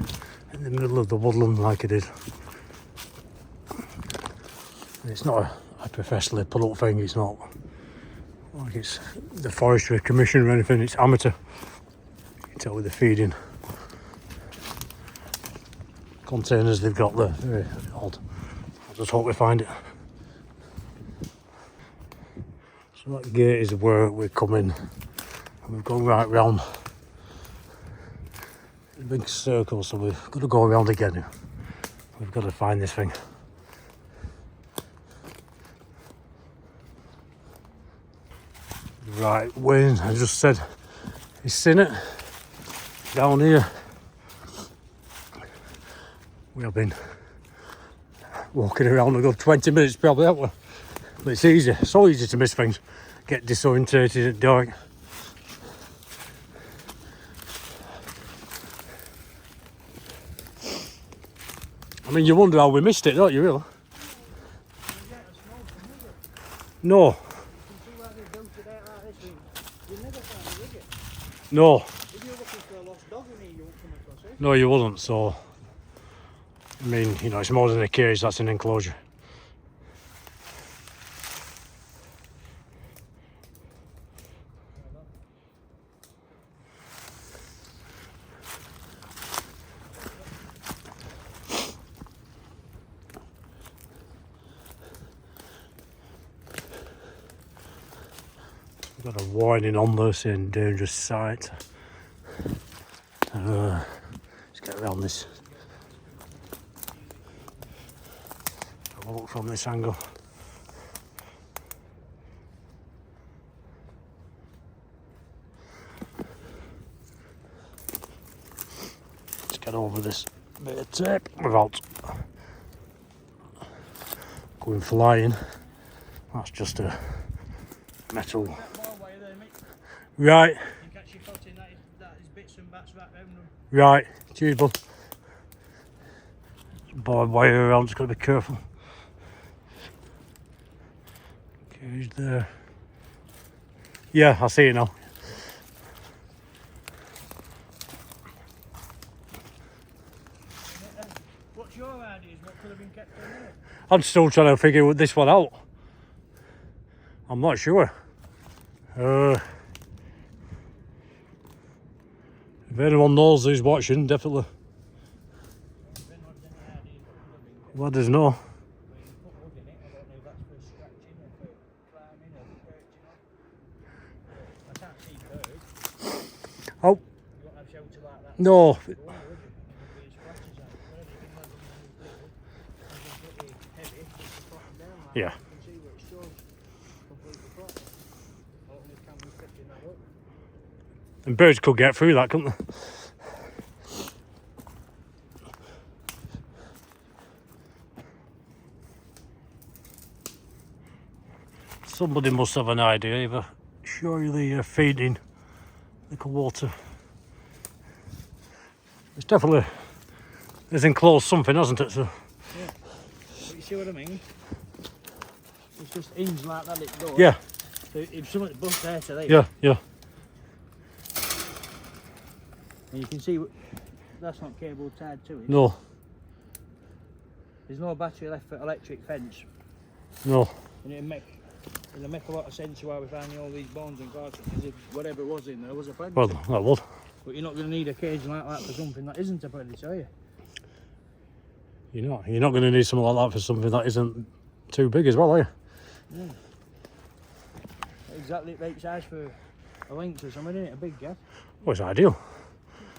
in the middle of the woodland like it is. It's not a professionally put up thing, it's not like it's the Forestry Commission or anything, it's amateur. You can tell with the feeding containers they've got there, very odd. I just hope we find it. So that gate is where we're coming, and we've gone right round a big circle, so we've got to go around again. We've got to find this thing. Right, Wayne, I just said he's seen it down here. We have been walking around a good 20 minutes probably, haven't we? But it's easy, so easy to miss things, get disorientated at dark. I mean, you wonder how we missed it, don't you, really? No. No. If you're looking for a lost dog in here, you won't come across it. No, you wouldn't, so... I mean, you know, it's more than a cage, that's an enclosure. Got a warning on there saying dangerous site. Let's get around this. Have a look from this angle. Let's get over this bit of tape without going flying. That's just a metal. Right. You catch your foot in that is bits and bats right round them. Right. Cheers, bud. Barbed wire around, just got to be careful. Cage there. Yeah, I see it now. What's your ideas? What could have been kept in there? I'm still trying to figure this one out. I'm not sure. If anyone knows who's watching, definitely. Been Well, there's no. When you put wood in it, I don't know if that's for scratching or for climbing or for perching on. I can't see birds. Oh, You won't have shelter like that. no. Go on, would you? There'll be scratches on it. Whatever you can let them do, something pretty heavy, just to put them down like Yeah. that. You can see where it shows completely flat. I don't know if cameras picking that up. And birds could get through that, couldn't they? Somebody must have an idea either. Surely they're feeding little water. It's definitely, it's enclosed something, hasn't it? So Yeah. But you see what I mean? It's just hinged like that at the door. yeah, So if something's bust there to there, yeah. and you can see that's not cable tied to it. No, There's no battery left for electric fence. no. And it'll make a lot of sense why we're finding all these bones and cartridges. If whatever was in there was a predator. Well, that would. But you're not going to need a cage like that for something that isn't a predator, are you? You're not going to need something like that for something that isn't too big as well, are you? Yeah. Exactly the right size for a lynx or something, isn't it? A big cat. Well, it's ideal.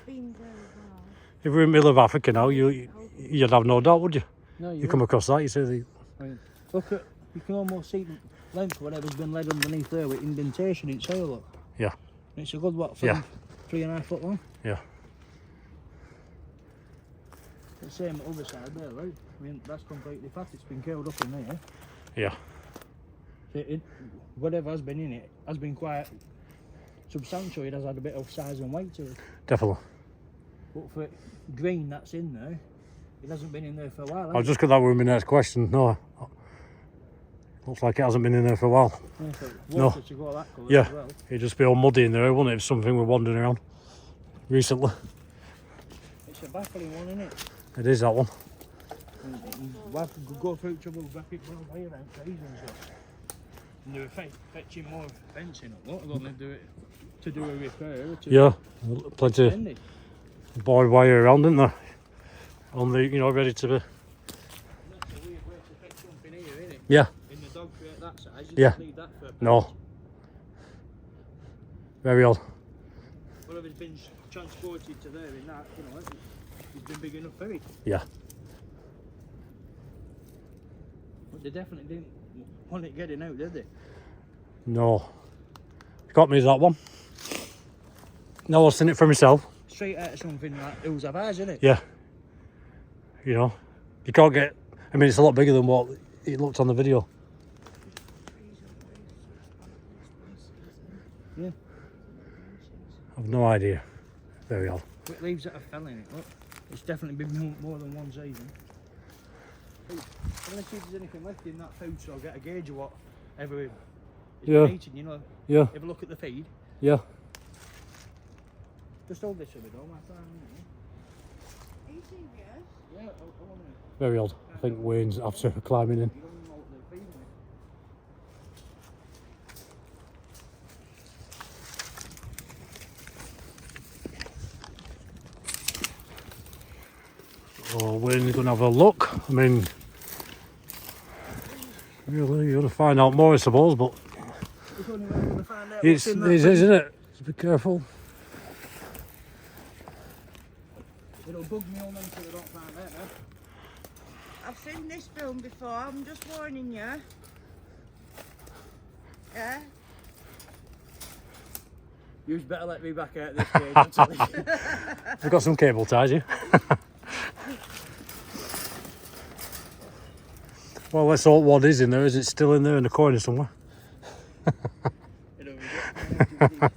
Been very well. If we're in the middle of Africa now, you'd have no doubt, would you? No, You come across that, you say the I mean, look at, you can almost see the length of whatever's been laid underneath there with indentation in soil. Look. Yeah. And it's a good, what, Yeah. 3.5 foot long? yeah. The same other side there, right? I mean, that's completely flat. It's been curled up in there. Yeah. So whatever has been in it has been quite substantial. It has had a bit of size and weight to it. Definitely. But for grain that's in there, it hasn't been in there for a while. I'll just get that with my next question. No. Looks like it hasn't been in there for a while. Yeah, for No. water to go that colour Yeah. as well. It'd just be all muddy in there, wouldn't it, if something were wandering around recently. It's a baffling one, isn't it? It is, that one. And we'll have to go through trouble with rapid way around trees and stuff. And they were fetching more fencing up. What? They're going to do it to do a repair. Or to Yeah. Plenty extend of it. barbed wire around, isn't there? On the, ready to be. And that's a weird way to fetch something here, isn't it? Yeah. In the dog crate that size, you Yeah. don't need that for a No. Very odd. whatever's been transported to there in that, it's been big enough for it. Yeah. But they definitely didn't want it getting out, did they? No. Got me, that one. No, I've seen it for myself. Straight out of something like Hills of Ours, isn't it? Yeah. You can't get. I mean, it's a lot bigger than what it looked on the video. Yeah. I've no idea. Very odd. With leaves that have fell in it, look. It's definitely been more than one season. Let's see if there's anything left in that food, so I'll get a gauge of whatever it's Yeah. been eating, Yeah. Have a look at the feed. Yeah. Just hold this a bit, don't I? Are you serious? Yeah, I want to. Very odd. I think Wayne's after climbing in. You don't know what they're feeding it. Oh, Wayne's going to have a look. I mean, really, you're going to find out more, I suppose, but It's only when we're going to find out it's, what's in that it's feed. isn't it? Just be careful. It'll bug me all until I don't find out now. I've seen this film before, I'm just warning you. Yeah? You'd better let me back out this cage, I'll tell you. We've got some cable ties here. Well, let's hope what is in there. Is it still in there in the corner somewhere? It'll be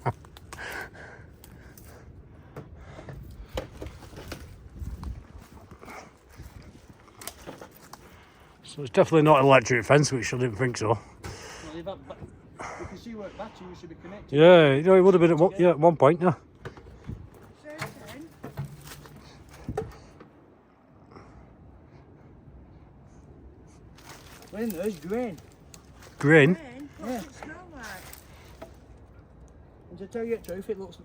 So it's definitely not an electric fence, which I didn't think so. you can see where battery should be connected. Yeah, it would have been at one point, yeah. Certain. Well, in there's grain. Green. When? What's it smell like? And to tell you the truth, it looks.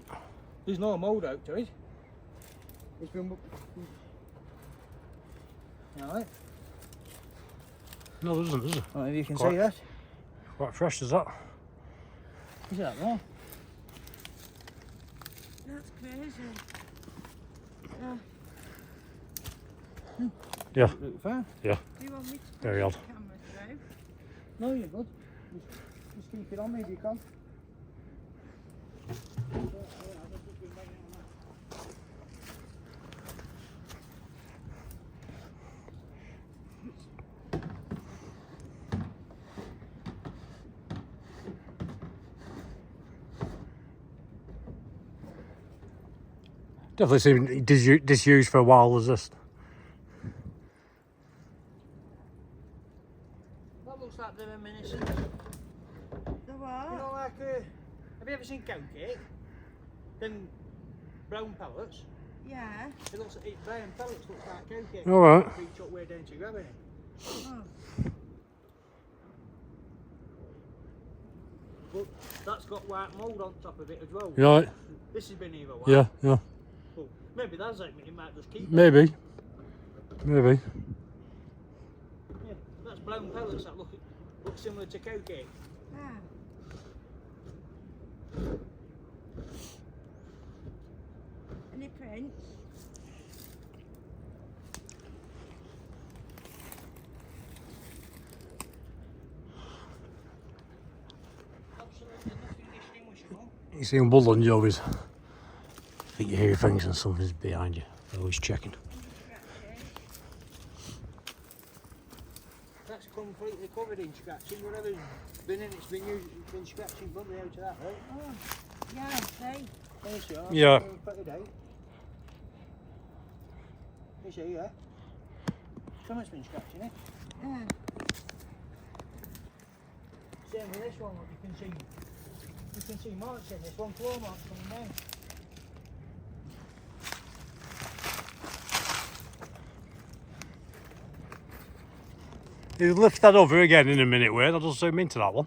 There's no mould out to it. It's been. Alright. No, there isn't, is there? I don't know if you can Quite. see that. Quite fresh, is that? Is that there? That's crazy. Yeah. Look fair. Yeah. Do you want me to put Very the odd. camera through? No, you're good. Just keep it on me if you can. Definitely seemed disused for a while, as this. That looks like the reminiscent. The what? You know, like, have you ever seen cow cake? Then brown pellets. Yeah. It looks like brown pellets looks like cow cake. Alright. Reach up way down to grabbing it. Oh. But that's got white mould on top of it as well. Right. This has been here a while. Yeah, yeah. Well, maybe that's it. It might just keep it. Maybe. Maybe. Yeah, that's brown pellets that look similar to cow cake. Ah. Any prints? Absolutely nothing distinguishable. You see in woodland, you always think you hear things and something's behind you. They're always checking. That's completely covered in scratching. Whatever's been in it's been used, it's been scratching bloody out of that, right? Oh. Yeah, I see. There you are. Yeah. Put it out. You see, yeah? Something's been scratching it. Yeah. Same with this one, look, you can see marks in this one, claw marks coming down. If you lift that over again in a minute, Wade, I'll just zoom into that one.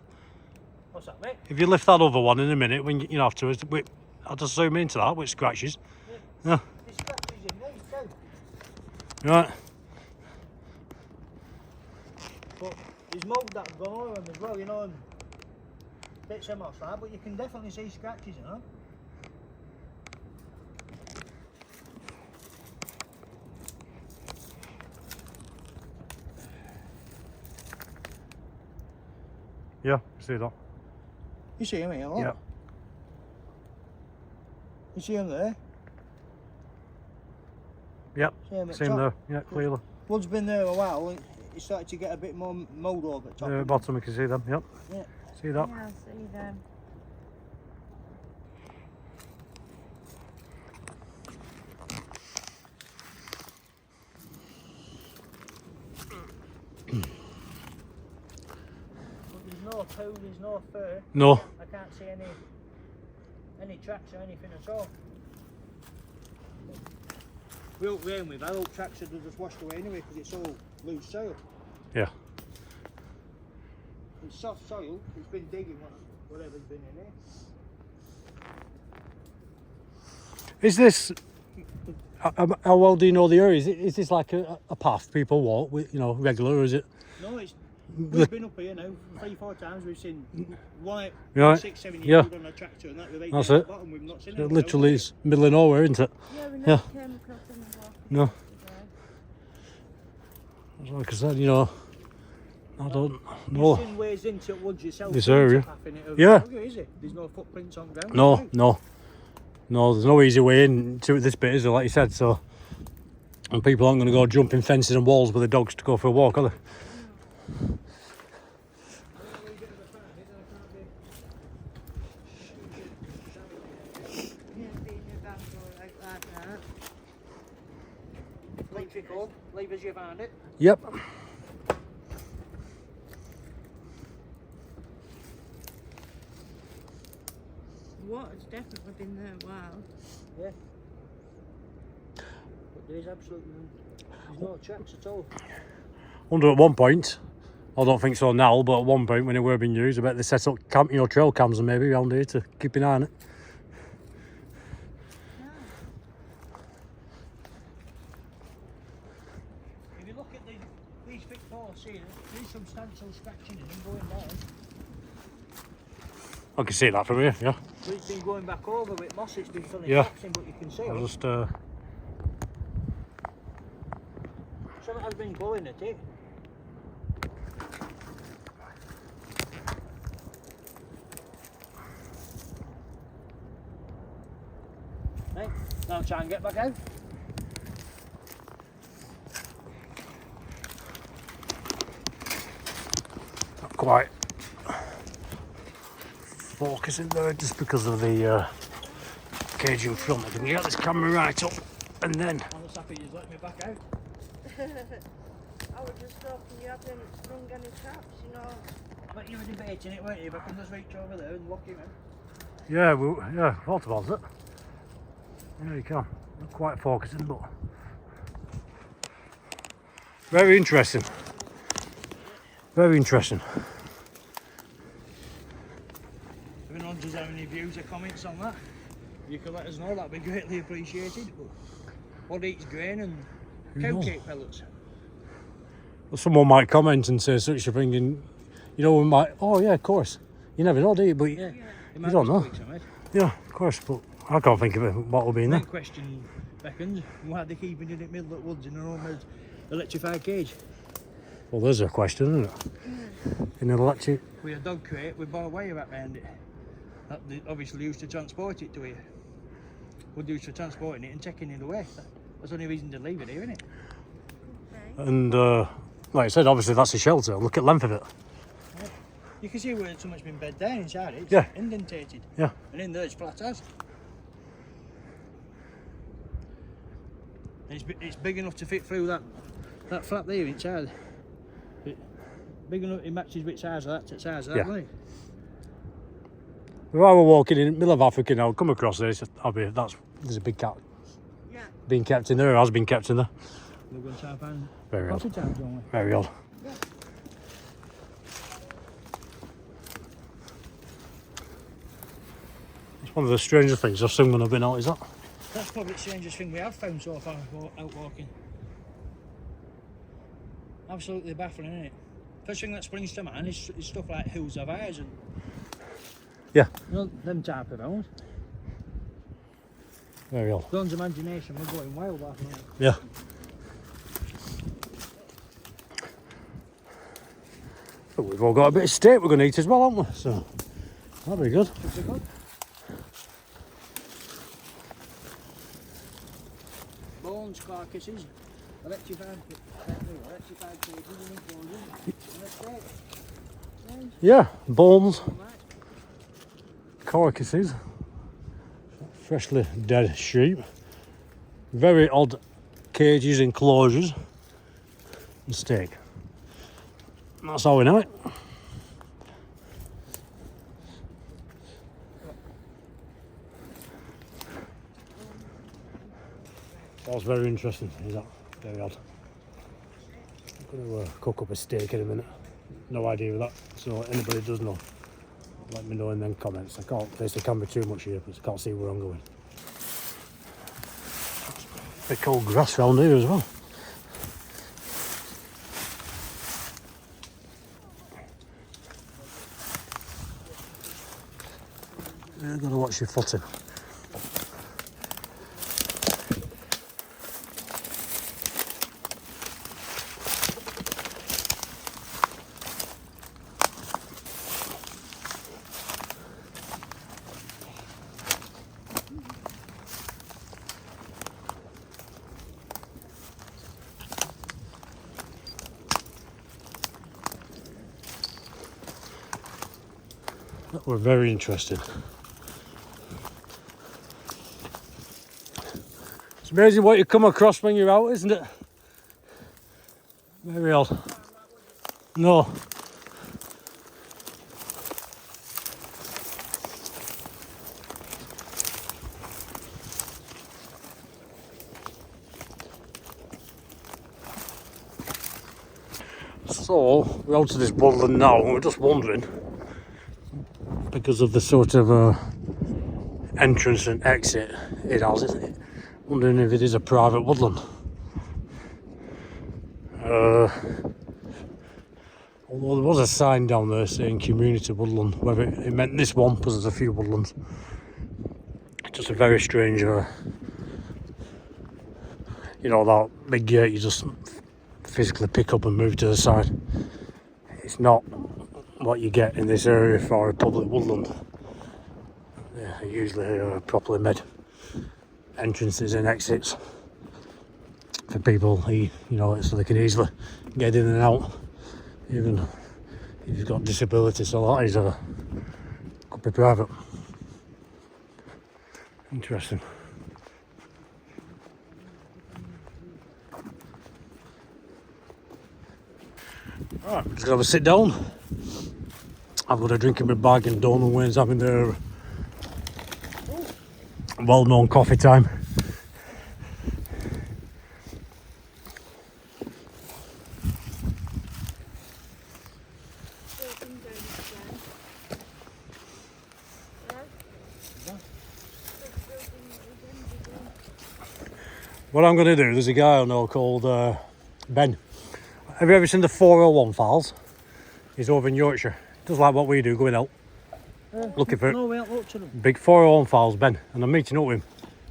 What's that, mate? If you lift that other one in a minute, when you know afterwards, I'll just zoom into that with scratches. Yeah. There's scratches in there too. Right. But there's mould that's gone over them as well, you know, and bits of moss like, but you can definitely see scratches in them. Yeah, see that. You see them here, look. Yeah. You see them there? Yep. See them at Same top? there. Yeah, clearly. Blood's been there a while, and it started to get a bit more mould over the top. Yeah, bottom we can see them. Yep. Yeah. See that. Yeah, I see them. But there's no poo, there's no fur. No. I can't see any tracks or anything at all. We up rain with our old tracks are just washed away anyway because it's all loose soil. Yeah. It's soft soil, it's been digging whatever's been in here. Is this? How well do you know the area? Is this like a path people walk with, you know, regular, or is it? No, we've been up here now 3-4 times. We've seen one Right. 6, 7 Yeah. years on a tractor and that with 8 That's down it. the bottom. We've not seen It it. literally is middle of nowhere, isn't it? Yeah, we Yeah. never came across them walking No. today. Like I said, you know, I don't You've know. seen ways into it woods yourself. This there's area. a path in it of- Yeah. Is it? There's no footprints on ground. No, right? no, there's no easy way into this bit, is there? Like you said, so. And people aren't going to go jumping fences and walls with their dogs to go for a walk, are they? Yeah, being a band or like that. Leave it go. Leave as you found it. Yep. Water's definitely been there a while. Yeah. But there is absolutely there's no tracks at all. Wonder at one point, I don't think so now, but at one point when it were being used, I bet they set up camp, you know, trail cams and maybe around here to keep an eye on it. If you look at these Oh, see, there's substantial scratching in them going down. I can see that from here, yeah. But it's been going back over with moss, it's been filling Yeah. gaps in, but you can see I'll it. just, Something has been going at it. Right, now try and get back out. not quite focusing there just because of the cage in front. I can get this camera right up and then I'm just happy you've let me back out. I was just hoping you hadn't sprung any traps, you know. But you were debating it, weren't you? But I can just reach over there and lock him in. yeah, thought about it. Yeah, you can. Not quite focusing, but very interesting. Very interesting. If anyone does have any views or comments on that, you can let us know, that'd be greatly appreciated. But what eats grain and cow cake pellets? Well, someone might comment and say such a thing, and you know, we might. Oh yeah, of course. You never know, do you? But Yeah, you don't know. Yeah, of course. But I can't think of it. What will be in there? Main question beckons, why are they keeping it in the middle of the woods in an almost electrified cage? Well, there's a question, isn't it? In an electric. With a dog crate with barbed wire wrapped around it. That they obviously used to transport it to here. Would use for transporting it and taking it away. That's the only reason to leave it here, isn't it? Okay. And like I said, obviously that's a shelter. Look at the length of it. You can see where so much been bed down inside it. It's Yeah. indentated. Yeah. And in there it's flat as. And it's big enough to fit through that flap there inside. Big enough, it matches with size of that to size of that, Yeah. doesn't it? If I were walking in the middle of Africa and I'll come across this, there's a big cat Yeah. being kept in there, or has been kept in there. We're going to try and find Very odd. coffee towns, don't we? Very odd. Yeah. It's one of the strangest things I've seen when I've been out, is that? That's probably the strangest thing we have found so far out walking. Absolutely baffling, isn't it? First thing that springs to mind is stuff like hills of eyes and Yeah. you know, them type of animals. Very odd. Dawn's imagination, we're going wild after that. Yeah. But we've all got a bit of steak we're going to eat as well, haven't we? So that'll be good. Should be good. Bones, carcasses, electrified cages and enclosures, and a steak. Yeah, bones, Right. carcasses, freshly dead sheep, very odd cages, enclosures, and steak. And that's how we know it. That's very interesting, is that? Very odd. I'm going to cook up a steak in a minute. No idea of that. So anybody does know, let me know in them comments. I can't place the camera too much here because I can't see where I'm going. Bit cold grass round here as well. You've got to watch your footing. That were very interesting. It's amazing what you come across when you're out, isn't it? Very odd. No. So, we're out to this woodland now and we're just wondering, because of the sort of entrance and exit it has, isn't it? Wondering if it is a private woodland. Although there was a sign down there saying community woodland, whether it meant this one, because there's a few woodlands. It's just a very strange, you know, that big gate you just physically pick up and move to the side. It's not what you get in this area for a public woodland. Yeah, usually properly made entrances and exits for people, you know, so they can easily get in and out, even if you've got disability. So that is could be private. Interesting. Alright, I'm just gonna have a sit down. I've got a drink in my bag, and Dawn and Wayne's having their well-known coffee time. What I'm going to do, there's a guy I know called Ben. Have you ever seen the 401 files? He's over in Yorkshire. Does like what we do, going out, looking for No, we haven't looked at them. big 401 files, Ben. And I'm meeting up with him.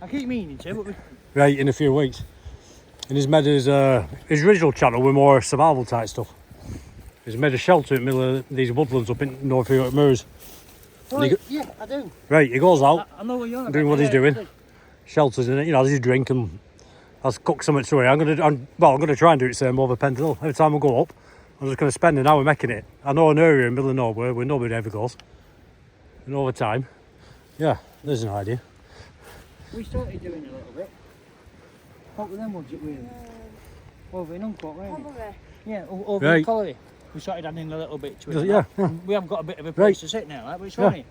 I keep meaning to, but we... Right, in a few weeks. And he's made his original channel with more survival type stuff. He's made a shelter in the middle of these woodlands up in North York Moors. Right, yeah, I do. Right, he goes out, I know what you're on doing about. what he's doing. Shelters in it, you know, there's his drink, and I'll cook something to it. I'm gonna try and do it same over Pendle. Every time I go up, I'm just gonna spend an hour making it. I know an area in the middle of nowhere where nobody ever goes. And over time, yeah, there's an idea. We started doing a little bit. What were them ones that we over in Uncourt, weren't we? Yeah, over Right. in Colliery. We started adding a little bit to it. Yeah, yeah. We haven't got a bit of a place Right. to sit now, like, but it's Yeah. funny.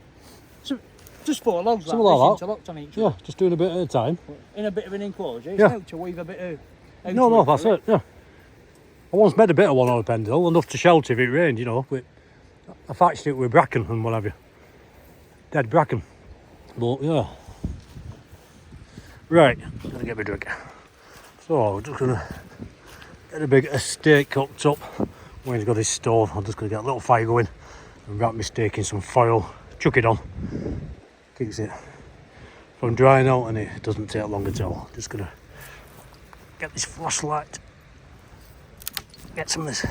So, just 4 logs like Something this like that. interlocked on each Yeah, other. just doing a bit at a time. In a bit of an enclosure. It's Yeah. out to weave a bit of... No, that's it, yeah. I once made a bit of one on a Pendle, enough to shelter if it rained, you know. But I thatched it with bracken and what have you. Dead bracken. But, yeah. Right, gonna get my drink. So, we're just gonna get a big steak cooked up. Wayne's got his stove. I'm just gonna get a little fire going and wrap my steak in some foil, chuck it on. Keeps it from drying out, and it doesn't take long at all. Just gonna get this flashlight, get some of this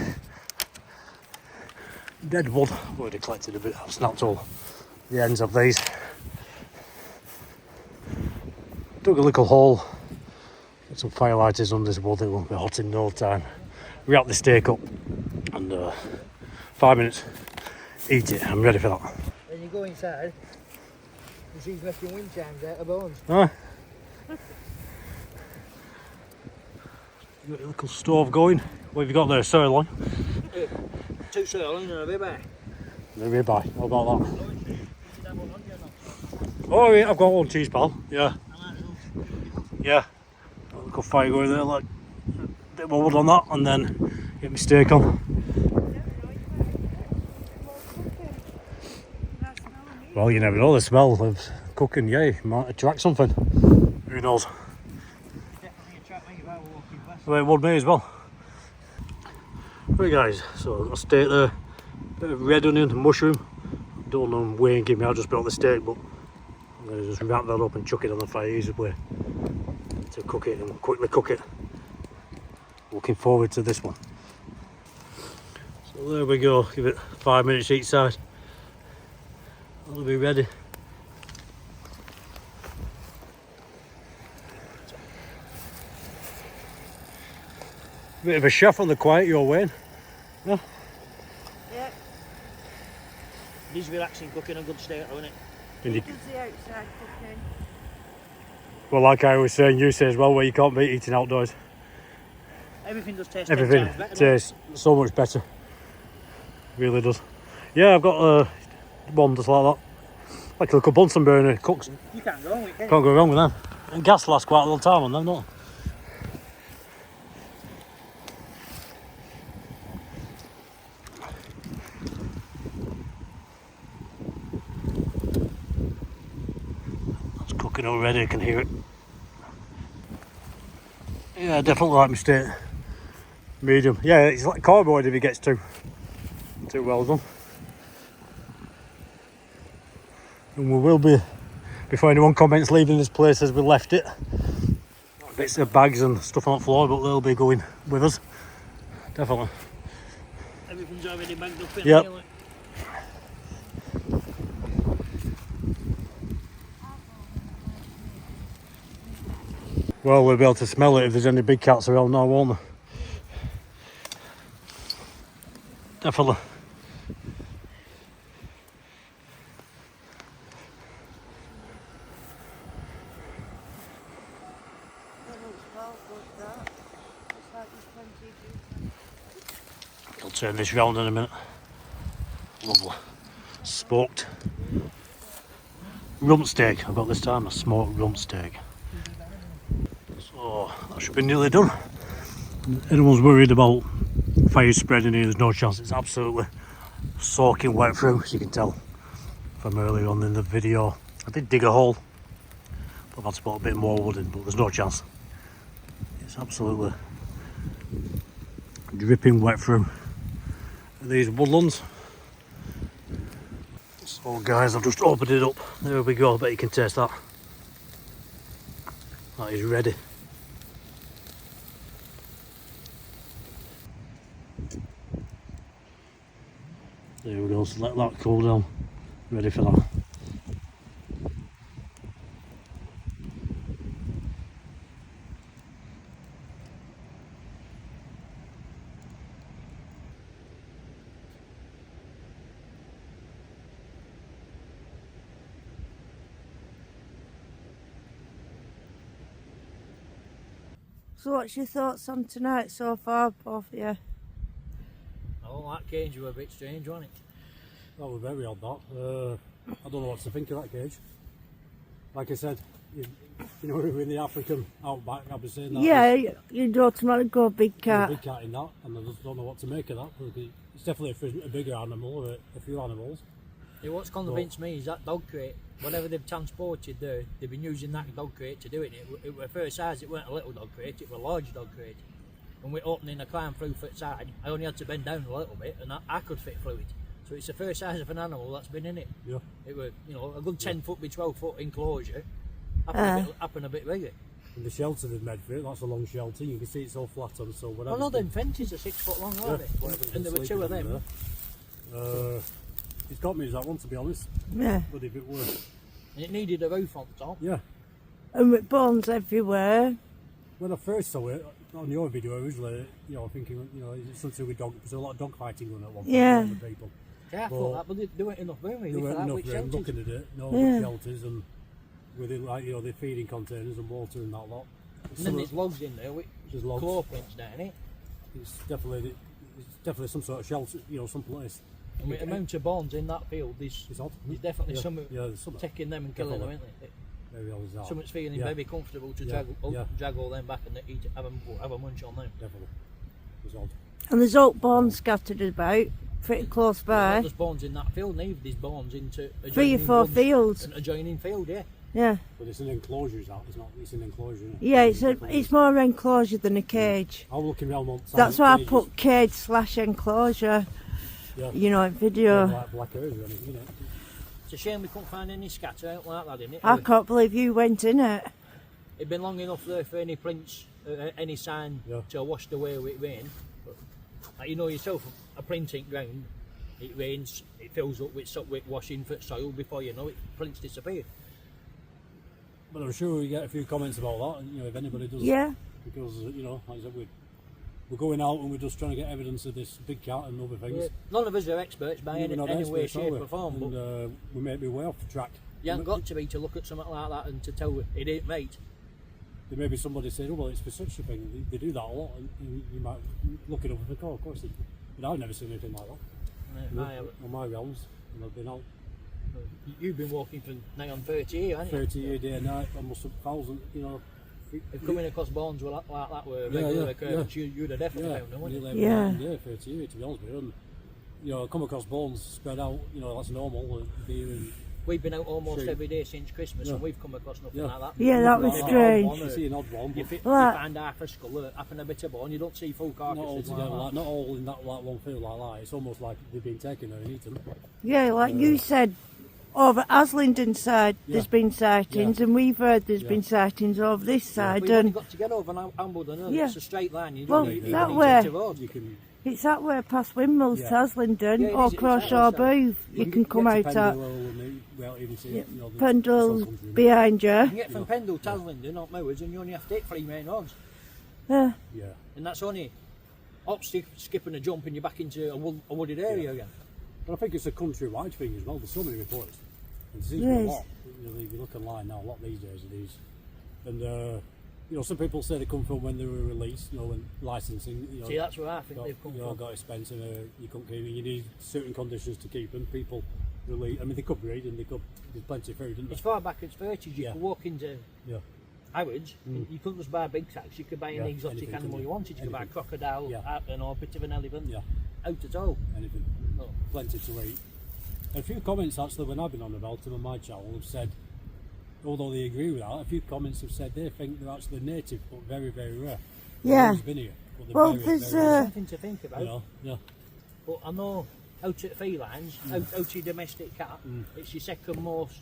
dead wood. I've already collected a bit. I've snapped all the ends of these. Dug a little hole, get some firelighters on this wood. It won't be hot in no time. Wrap the steak up, and 5 minutes, eat it. I'm ready for that. Then you go inside, and she's making wind chimes out of bones. Ah. You got your little stove going. What have you got there? Sirloin? 2 sirloin and a ribeye. Maybe buy. How about that? Oh yeah, I've got one cheese pal. Yeah. Yeah. Got a little fire going there, like a bit more wood on that, and then get my steak on. Well, you never know, the smell of cooking, yeah, might attract something. Who knows? Definitely attract me if I were walking past. Well, it would me as well. Right guys, so I've got steak there, bit of red onion and mushroom. Don't know Wayne give me, I'll just put on the steak, but I'm going to just wrap that up and chuck it on the fire, easy way to cook it and quickly cook it. Looking forward to this one. So there we go, give it 5 minutes each side. That'll be ready. Bit of a chef on the quiet, you're Wayne. Yeah. Yeah, He's relaxing cooking a good steak, isn't it? And you, does the outside cooking. well, like I was saying, you say as well, where you can't beat eating outdoors. Everything does taste Everything 10 times better. doesn't tastes so much better. Really does. Yeah, I've got one just like that. Like a little Bunsen burner, cooks. it? You can't go wrong with it, can Can't go wrong with them. And gas lasts quite a long time on them, don't it? It's cooking already, I can hear it. Yeah, definitely like my steak. Medium. Yeah, it's like cardboard if it gets too Absolutely well done. And we will be, before anyone comments, leaving this place as we left it. Bits of bags and stuff on the floor, but they'll be going with us. Definitely. Everything's already bagged up in Yep. here, like. Well, we'll be able to smell it if there's any big cats around now, won't there? Definitely. That looks well good, that. Looks like there's plenty of juice. I'll turn this round in a minute. Lovely. Smoked rump steak I've got this time, a smoked rump steak. So that should be nearly done. If anyone's worried about fire spreading here, there's no chance. It's absolutely soaking wet through, as you can tell from earlier on in the video. I did dig a hole, but I've had to put a bit more wood in, but there's no chance. It's absolutely dripping wet through these woodlands. So guys, I've just opened it up. There we go, I bet you can taste that. That is ready. There we go, so let that cool down. Ready for that. So what's your thoughts on tonight so far, both of you? Oh, that cage was a bit strange, wasn't it? That was very odd, that. I don't know what to think of that cage. Like I said, you know, we're in the African outback, I'll be saying that. Yeah, you'd automatically go big There's cat. a big cat in that, and I just don't know what to make of that. Because it's definitely for a bigger animal, or a few animals. Yeah, what's convinced me is that dog crate, whatever they've transported there, they've been using that dog crate to do it. It was first size, it weren't a little dog crate, it was a large dog crate. And we're opening a climb through for the side, I only had to bend down a little bit, and I could fit through it. So it's the first size of an animal that's been in it. Yeah. It was, you know, a good 10 foot by 12 foot enclosure, up and a bit bigger. And the shelter they've made for it, that's a long shelter. You can see it's all flat on, so whatever. Well, no, them fences are 6 foot long, aren't they? And there were two of them. It's got me as that one, to be honest. Yeah. But if it were. And it needed a roof on top. Yeah. And with bones everywhere. When I first saw it on your video originally, you know, thinking, you know, it's something with dog, because there's a lot of dog fighting going on at one point. Yeah. With people. Yeah, I thought that, but there weren't enough room really There for weren't that, enough which room shelters. looking at it, no Yeah. shelters, and within, like, you know, the feeding containers and water and that lot. And then there's logs in there with There's logs. claw prints down it. It's definitely some sort of shelter, you know, some place. And with the amount of bones in that field, It's odd. there's definitely Yeah, some yeah, there's some taking them and killing them, Definitely. isn't it? Very odd as that. Someone's feeling Yeah. very comfortable to Yeah, drag all them back and eat, have a munch on them. Definitely. It was odd. And there's oak bones scattered about, pretty close by. There's bones in that field, and there's bones into 3 or 4 fields. An adjoining field, yeah. Yeah. But it's an enclosure, is that? It's an enclosure, isn't it? Yeah, it's more enclosure than a cage. I was looking around on That's why I put cage/enclosure, yeah. you know, in video. Like black areas or anything, you know. It's a shame we couldn't find any scatter out like that in it. I can't believe you went in it. It'd been long enough there for any prints, any sign Yeah. to have washed away with rain. But, like you know yourself, a print ain't ground. It rains, it fills up with washing for soil before you know it, prints disappear. But I'm sure we get a few comments about that, and, you know, if anybody does. Yeah. Because, you know, like I said, we're going out and we're just trying to get evidence of this big cat and other things. Yeah. None of us are experts by any We're not way, experts, are shape we? or form, but And we may be way off the track. you haven't got to be to look at something like that and to tell it ain't right. There may be somebody saying, oh, well, it's for such a thing. They do that a lot, and you might look it up and think, oh, of course they do. But I've never seen anything like that. You know, I haven't. on my realms, and I've been out You've been walking for now on 30 years, haven't you? 30 years, day and night, almost 1,000, you know. If coming across bones like that were Yeah, regular yeah, occurrence, you'd have definitely found them, wouldn't you? nearly Yeah. every day, 30 years, to be honest with you. And, you know, I come across bones spread out, you know, that's normal. And beer and We've been out almost True. every day since Christmas, and we've come across nothing like that. Yeah, that was Maybe an strange. odd one, You or see an odd one, You, but you Like- find half a skull, half and a bit of bone. You don't see full not all carcasses together, like like, not all in that like one field like that. It's almost like they've been taken there and eaten. Yeah, like you said, over Aslington side there's Yeah. been sightings, and we've heard there's Yeah. been sightings over this side, We've only and got to get over Hameldon Hill. Yeah. It's a straight line. You Well, don't even that need way- to road. You can it's that way past Windmills Yeah. to Aslington, Yeah, it or is, it's Crawshaw that way, Booth. You can come get out to at Pendle and well, even see, Yeah. you know, the Pendle's sun comes through. behind you. You can get from Pendle to Aslington, not Mowers, and you only have to take 3 main roads. Yeah. Yeah. And that's only hop, skip and a jump, and you're back into a wooded area again. But I think it's a countrywide thing as well. There's so many reports. And there seems to Yes. be a lot. You know, if you look online now, a lot these days of these. And, you know, some people say they come from when they were released, you know, when licensing, you know, See, that's where I think got, they've come you know, from. got expensive, you couldn't keep them. You need certain conditions to keep them. People release, I mean, they could breed and they could, there's plenty of food, isn't As there? far back as 30s, you Yeah. could walk into Yeah. Howard's, you couldn't just buy a big tax, you could buy Yeah, any exotic anything, animal couldn't you you? wanted. You could buy a Anything. crocodile, Yeah. or a bit of an elephant, Yeah. out at all. Anything. No. Plenty to eat. A few comments actually when I've been on about them on my channel have said, although they agree with that, a few comments have said they think they're actually native but very, very rare. They've Yeah. always been here, but they're Well, very, there's, very rare. Something to think about. You know, yeah. But I know out at felines, out to your domestic cat, it's your second most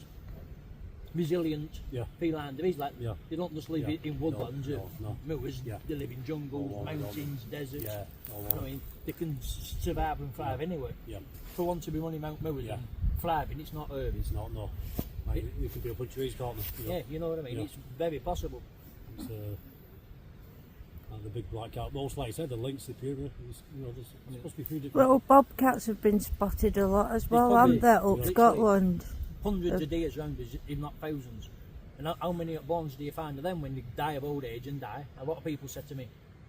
resilient Yeah. feline there is. Like, Yeah. they don't just live Yeah. in woodlands, No. moors, Yeah. they live in jungles, All over, mountains, deserts. Yeah. All over. I mean, they can survive and thrive anywhere. Yeah. For one to be running Mount Moors Yeah. and thriving, it's not herb. It's not, no. Like, you can be up on trees, can't you? Yeah, you know what I mean? Yeah. It's very possible. It's, and the big black cat, most like I said, the lynx, the puma, you know, there's supposed to be a few different. Well, bobcats have been spotted a lot as well, probably- haven't they, up literally- Scotland? Hundreds of deers around us, if not thousands. And how many bones do you find of them when they die of old age and die? A lot of people said to me,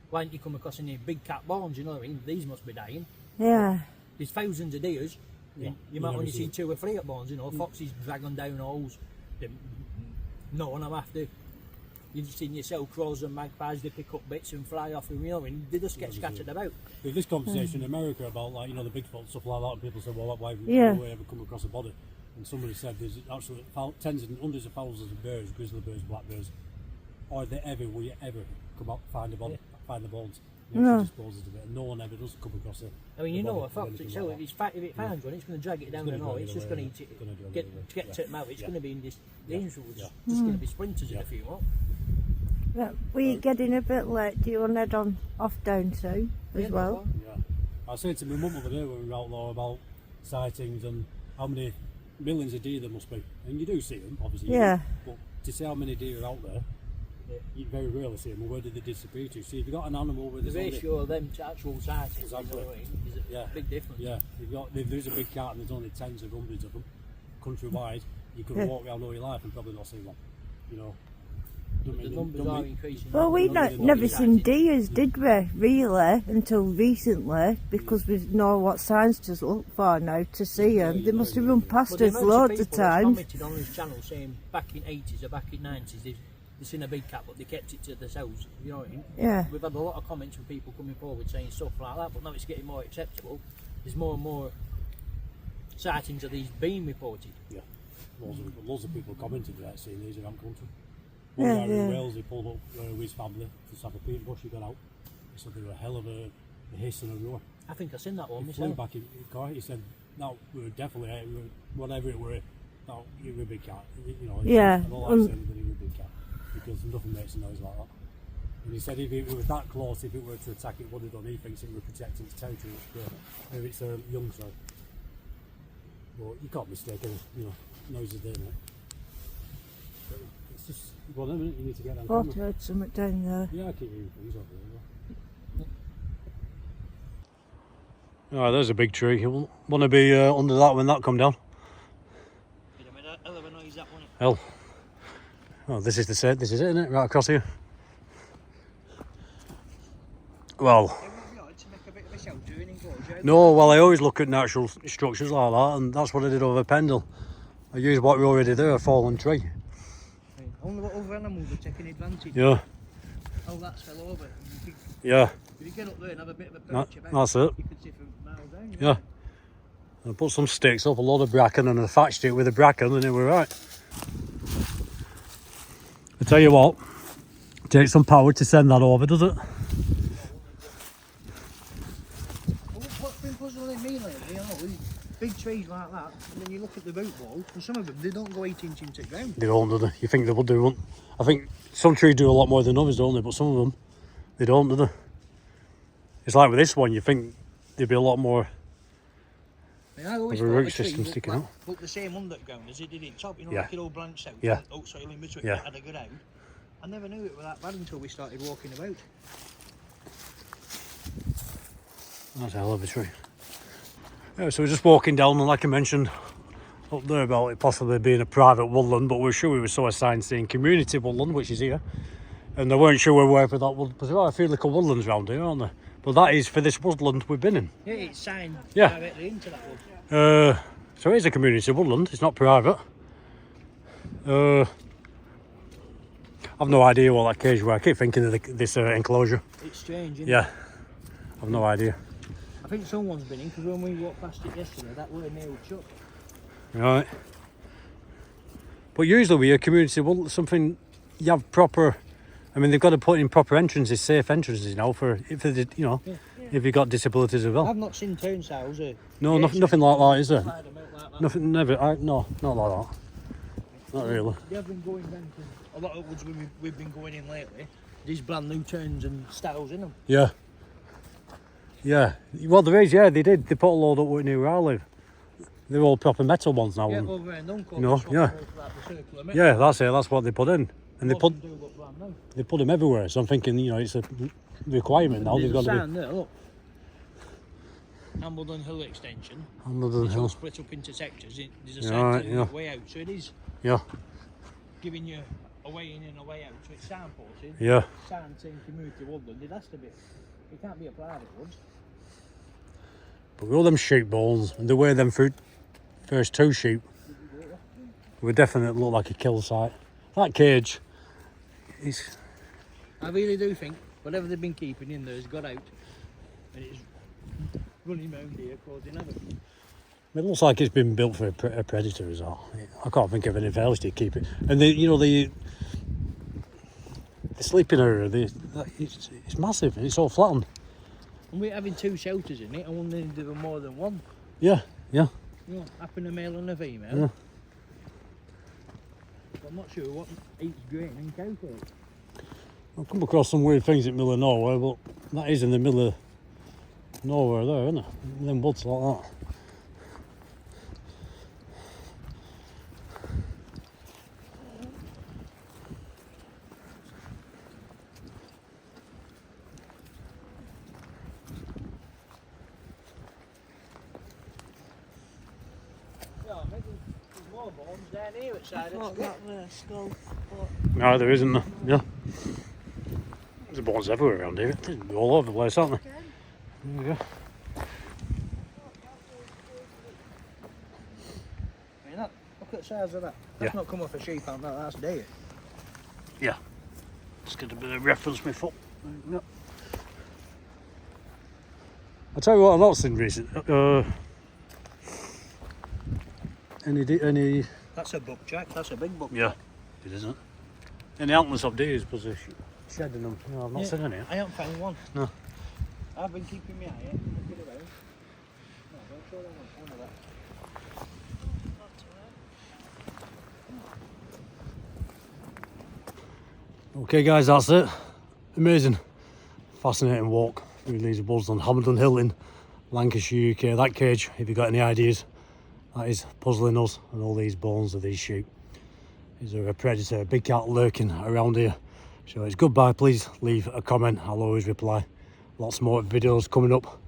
why don't you come across any big cat bones? You know what I mean? These must be dying. Yeah. There's thousands of deers. Yeah, You you might never only see see them. 2 or 3 at bones, you know. Foxes dragging down holes. No one I'm after. You've seen yourself crows and magpies, they pick up bits and fly off, and you know, and they just get scattered about. There's this conversation in America about, like, you know, the Bigfoot and stuff like that, and people say, well, why have Yeah. we ever come across a body? And somebody said there's actually tens and hundreds of thousands of birds, grizzly birds, black birds. Will you ever come up, find a body, find the bones? No. Disposes of it, and no one ever does come across it. I mean, you know, a fox itself, if it finds one, it's going to drag it down gonna and all. drag It's it just away, going to yeah. eat it. Gonna drag it Get away. to get to it out, it's Yeah. going to be in this danger. It's Yeah. just going to be splinters in Yeah. a few more. Yeah. We're getting a bit late. Do you want to head on off down soon as Yeah, no well? problem. Yeah. I was saying to my mum the other day when we were out there about sightings and how many millions of deer there must be. And you do see them, obviously. you Yeah. do, But to see how many deer are out there, Yeah. you very rarely see them. Well, where did they disappear to? See, if you've got an animal with The ratio of them to actual sightings Exactly. is a Yeah. big difference. Yeah, if there's a big cat and there's only tens of hundreds of them, countrywide, you could Yeah. walk around all your life and probably not see one. You know. The numbers are increasing. Well, we Nobody never knows. seen deers, did we, really, until recently, because we know what signs to look for now to see them. They must have run past But the us amount loads of people that's times. commented on this channel saying back in 80s or back in 90s they've seen a big cat but they kept it to themselves, you know what I mean? Yeah. We've had a lot of comments from people coming forward saying stuff like that, but now it's getting more acceptable. There's more and more sightings of these being reported. Yeah, loads of people commented about seeing these around country. One Yeah, guy in yeah. Wales, he pulled up with his family to have a peat bush, he got out. He said there were a hell of a hiss and a roar. I think I've seen that one He flew myself. back in his car, he said, no, we were definitely, whatever it were, no, you were a big cat. You know, Yeah, I don't like saying that he was a big cat, because nothing makes a noise like that. And he said if it was that close, if it were to attack, it would have done. He thinks it would protect its territory. Maybe it's a young son. But you can't mistake any, noises there, mate. But it's just, well, a minute, you need to get on Thought I camera. heard something down there. Yeah, I keep hearing things over there. Oh, there's a big tree. You want to be under that when that come down. Bit of a hell of a noise that one. Hell. Oh, this is it, isn't it? Right across here. Well, It would be odd to make a bit of a shelter in enclosure. no, well, I always look at natural structures like that, and that's what I did over Pendle. I used what we already there, a fallen tree. Only what other animals are taking advantage. Yeah, Oh, that's fell over. yeah, If you get up there and have a bit of a perch about, that's it. you can see from miles down. Yeah. I put some sticks up, a load of bracken, and I thatched it with the bracken, and it was right. I tell you what, it takes some power to send that over, does it? What's been puzzling me lately, you know, these big trees like that, and then you look at the boot ball, and some of them, they don't go 8 inches into the ground. They don't, do they? You think they would do one? I think some trees do a lot more than others, don't they? But some of them, they don't, do they? It's like with this one, you think there'd be a lot more I mean, I always of a thought root the tree system looked sticking like, out. looked the same underground as it did in top, you know, Yeah. like it all branched out, Yeah. oak soil in between, Yeah. had a good out. I never knew it was that bad until we started walking about. That's a hell of a tree. Yeah, so we're just walking down, and like I mentioned up there about it possibly being a private woodland, but we're sure we were so assigned saying community woodland, which is here. And they weren't sure where for that woodland, because there are a few little woodlands around here, aren't there? But that is for this woodland we've been in. Yeah, it's signed Yeah. directly into that wood. So it is a community woodland, it's not private. I've no idea what that cage was. I keep thinking of this enclosure. It's strange, isn't it? Yeah, I've no idea. I think someone's been in, because when we walked past it yesterday, that were nailed shut. Right. But usually with a community woodland, something you have proper. I mean, they've got to put in proper entrances, safe entrances now for if you know, if you've got disabilities as well. I've not seen turnstiles. No, nothing like that, is there? Slide them out like that. Nothing, never. No, not like that. Not really. They have been going down to a lot of woods we've been going in lately. These brand new turns and styles in them. Yeah. Yeah. Well, there is. Yeah, they did. They put a load up near where I live. They're all proper metal ones now. Yeah, and- over in Duncan. No, yeah. Yeah, that's it. That's what they put in, and they put them everywhere. So I'm thinking, you know, it's a requirement now. They've got to sign there, look. Hameldon Hill extension. be Hameldon It's all Hill. split up into sectors. There's a Yeah, sign right, telling you yeah. the way out, so it is Yeah, giving you a way in and a way out. So it's signposted. yeah. Sign saying community woodland. It has to be. It can't be a private wood. But with all them sheep bones and the way them first two sheep would definitely look like a kill site. That cage is. I really do think whatever they've been keeping in there has got out and it's running around here causing havoc. It looks like it's been built for a predator as well. I can't think of anything else to keep it. And the sleeping area, it's massive and it's all flattened. And we're having 2 shelters in it. I wonder if there were more than one. Yeah, yeah. You know, happen a male and a female. Yeah. But I'm not sure what eats grain and cow food. I've come across some weird things in the middle of nowhere, but that is in the middle of nowhere there, isn't it? Them woods like that. Yeah, maybe there's more bones down here at side. I thought that was a skull. No, there isn't there. Yeah. There's bones everywhere around here. They're all over the place, aren't they? There you go. I mean, look at the size of that. That's not come off a sheep, that's deer. Yeah. Just get a bit of reference my foot. Yeah. I'll tell you what I've not seen recently. Any That's a buck, Jack. That's a big buck. yeah, it isn't. Any antlers of deers was a shedding them. No, I've not seen any. I haven't found one. No. I've been keeping my eye out, looking around. No, don't show that one. None of that. Okay guys, that's it. Amazing, fascinating walk through these woods on Hameldon Hill in Lancashire, UK. That cage, if you've got any ideas, that is puzzling us, and all these bones of these sheep. Is there a predator, a big cat lurking around here? So it's goodbye. Please leave a comment, I'll always reply. Lots more videos coming up,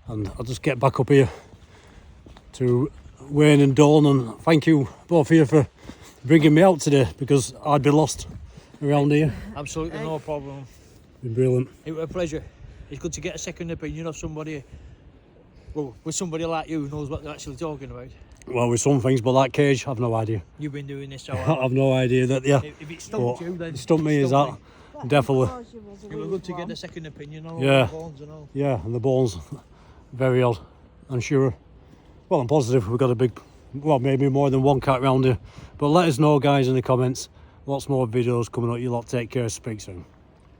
and I'll just get back up here to Wayne and Dawn, and thank you both of you for bringing me out today, because I'd be lost around here. Absolutely no problem. Been brilliant. It was a pleasure. It's good to get a second opinion of somebody, well, with somebody like you who knows what they're actually talking about. Well, with some things, but that cage, I've no idea. You've been doing this so I've no idea that, yeah. If it stumped But you, then it stumped me, is that? Definitely. It was good to get a second opinion on all Yeah. the bones and all. Yeah, and the bones, very odd, I'm sure. Well, I'm positive we've got a big, well, maybe more than one cat round here. But let us know, guys, in the comments. Lots more videos coming up. You lot take care. Speak soon.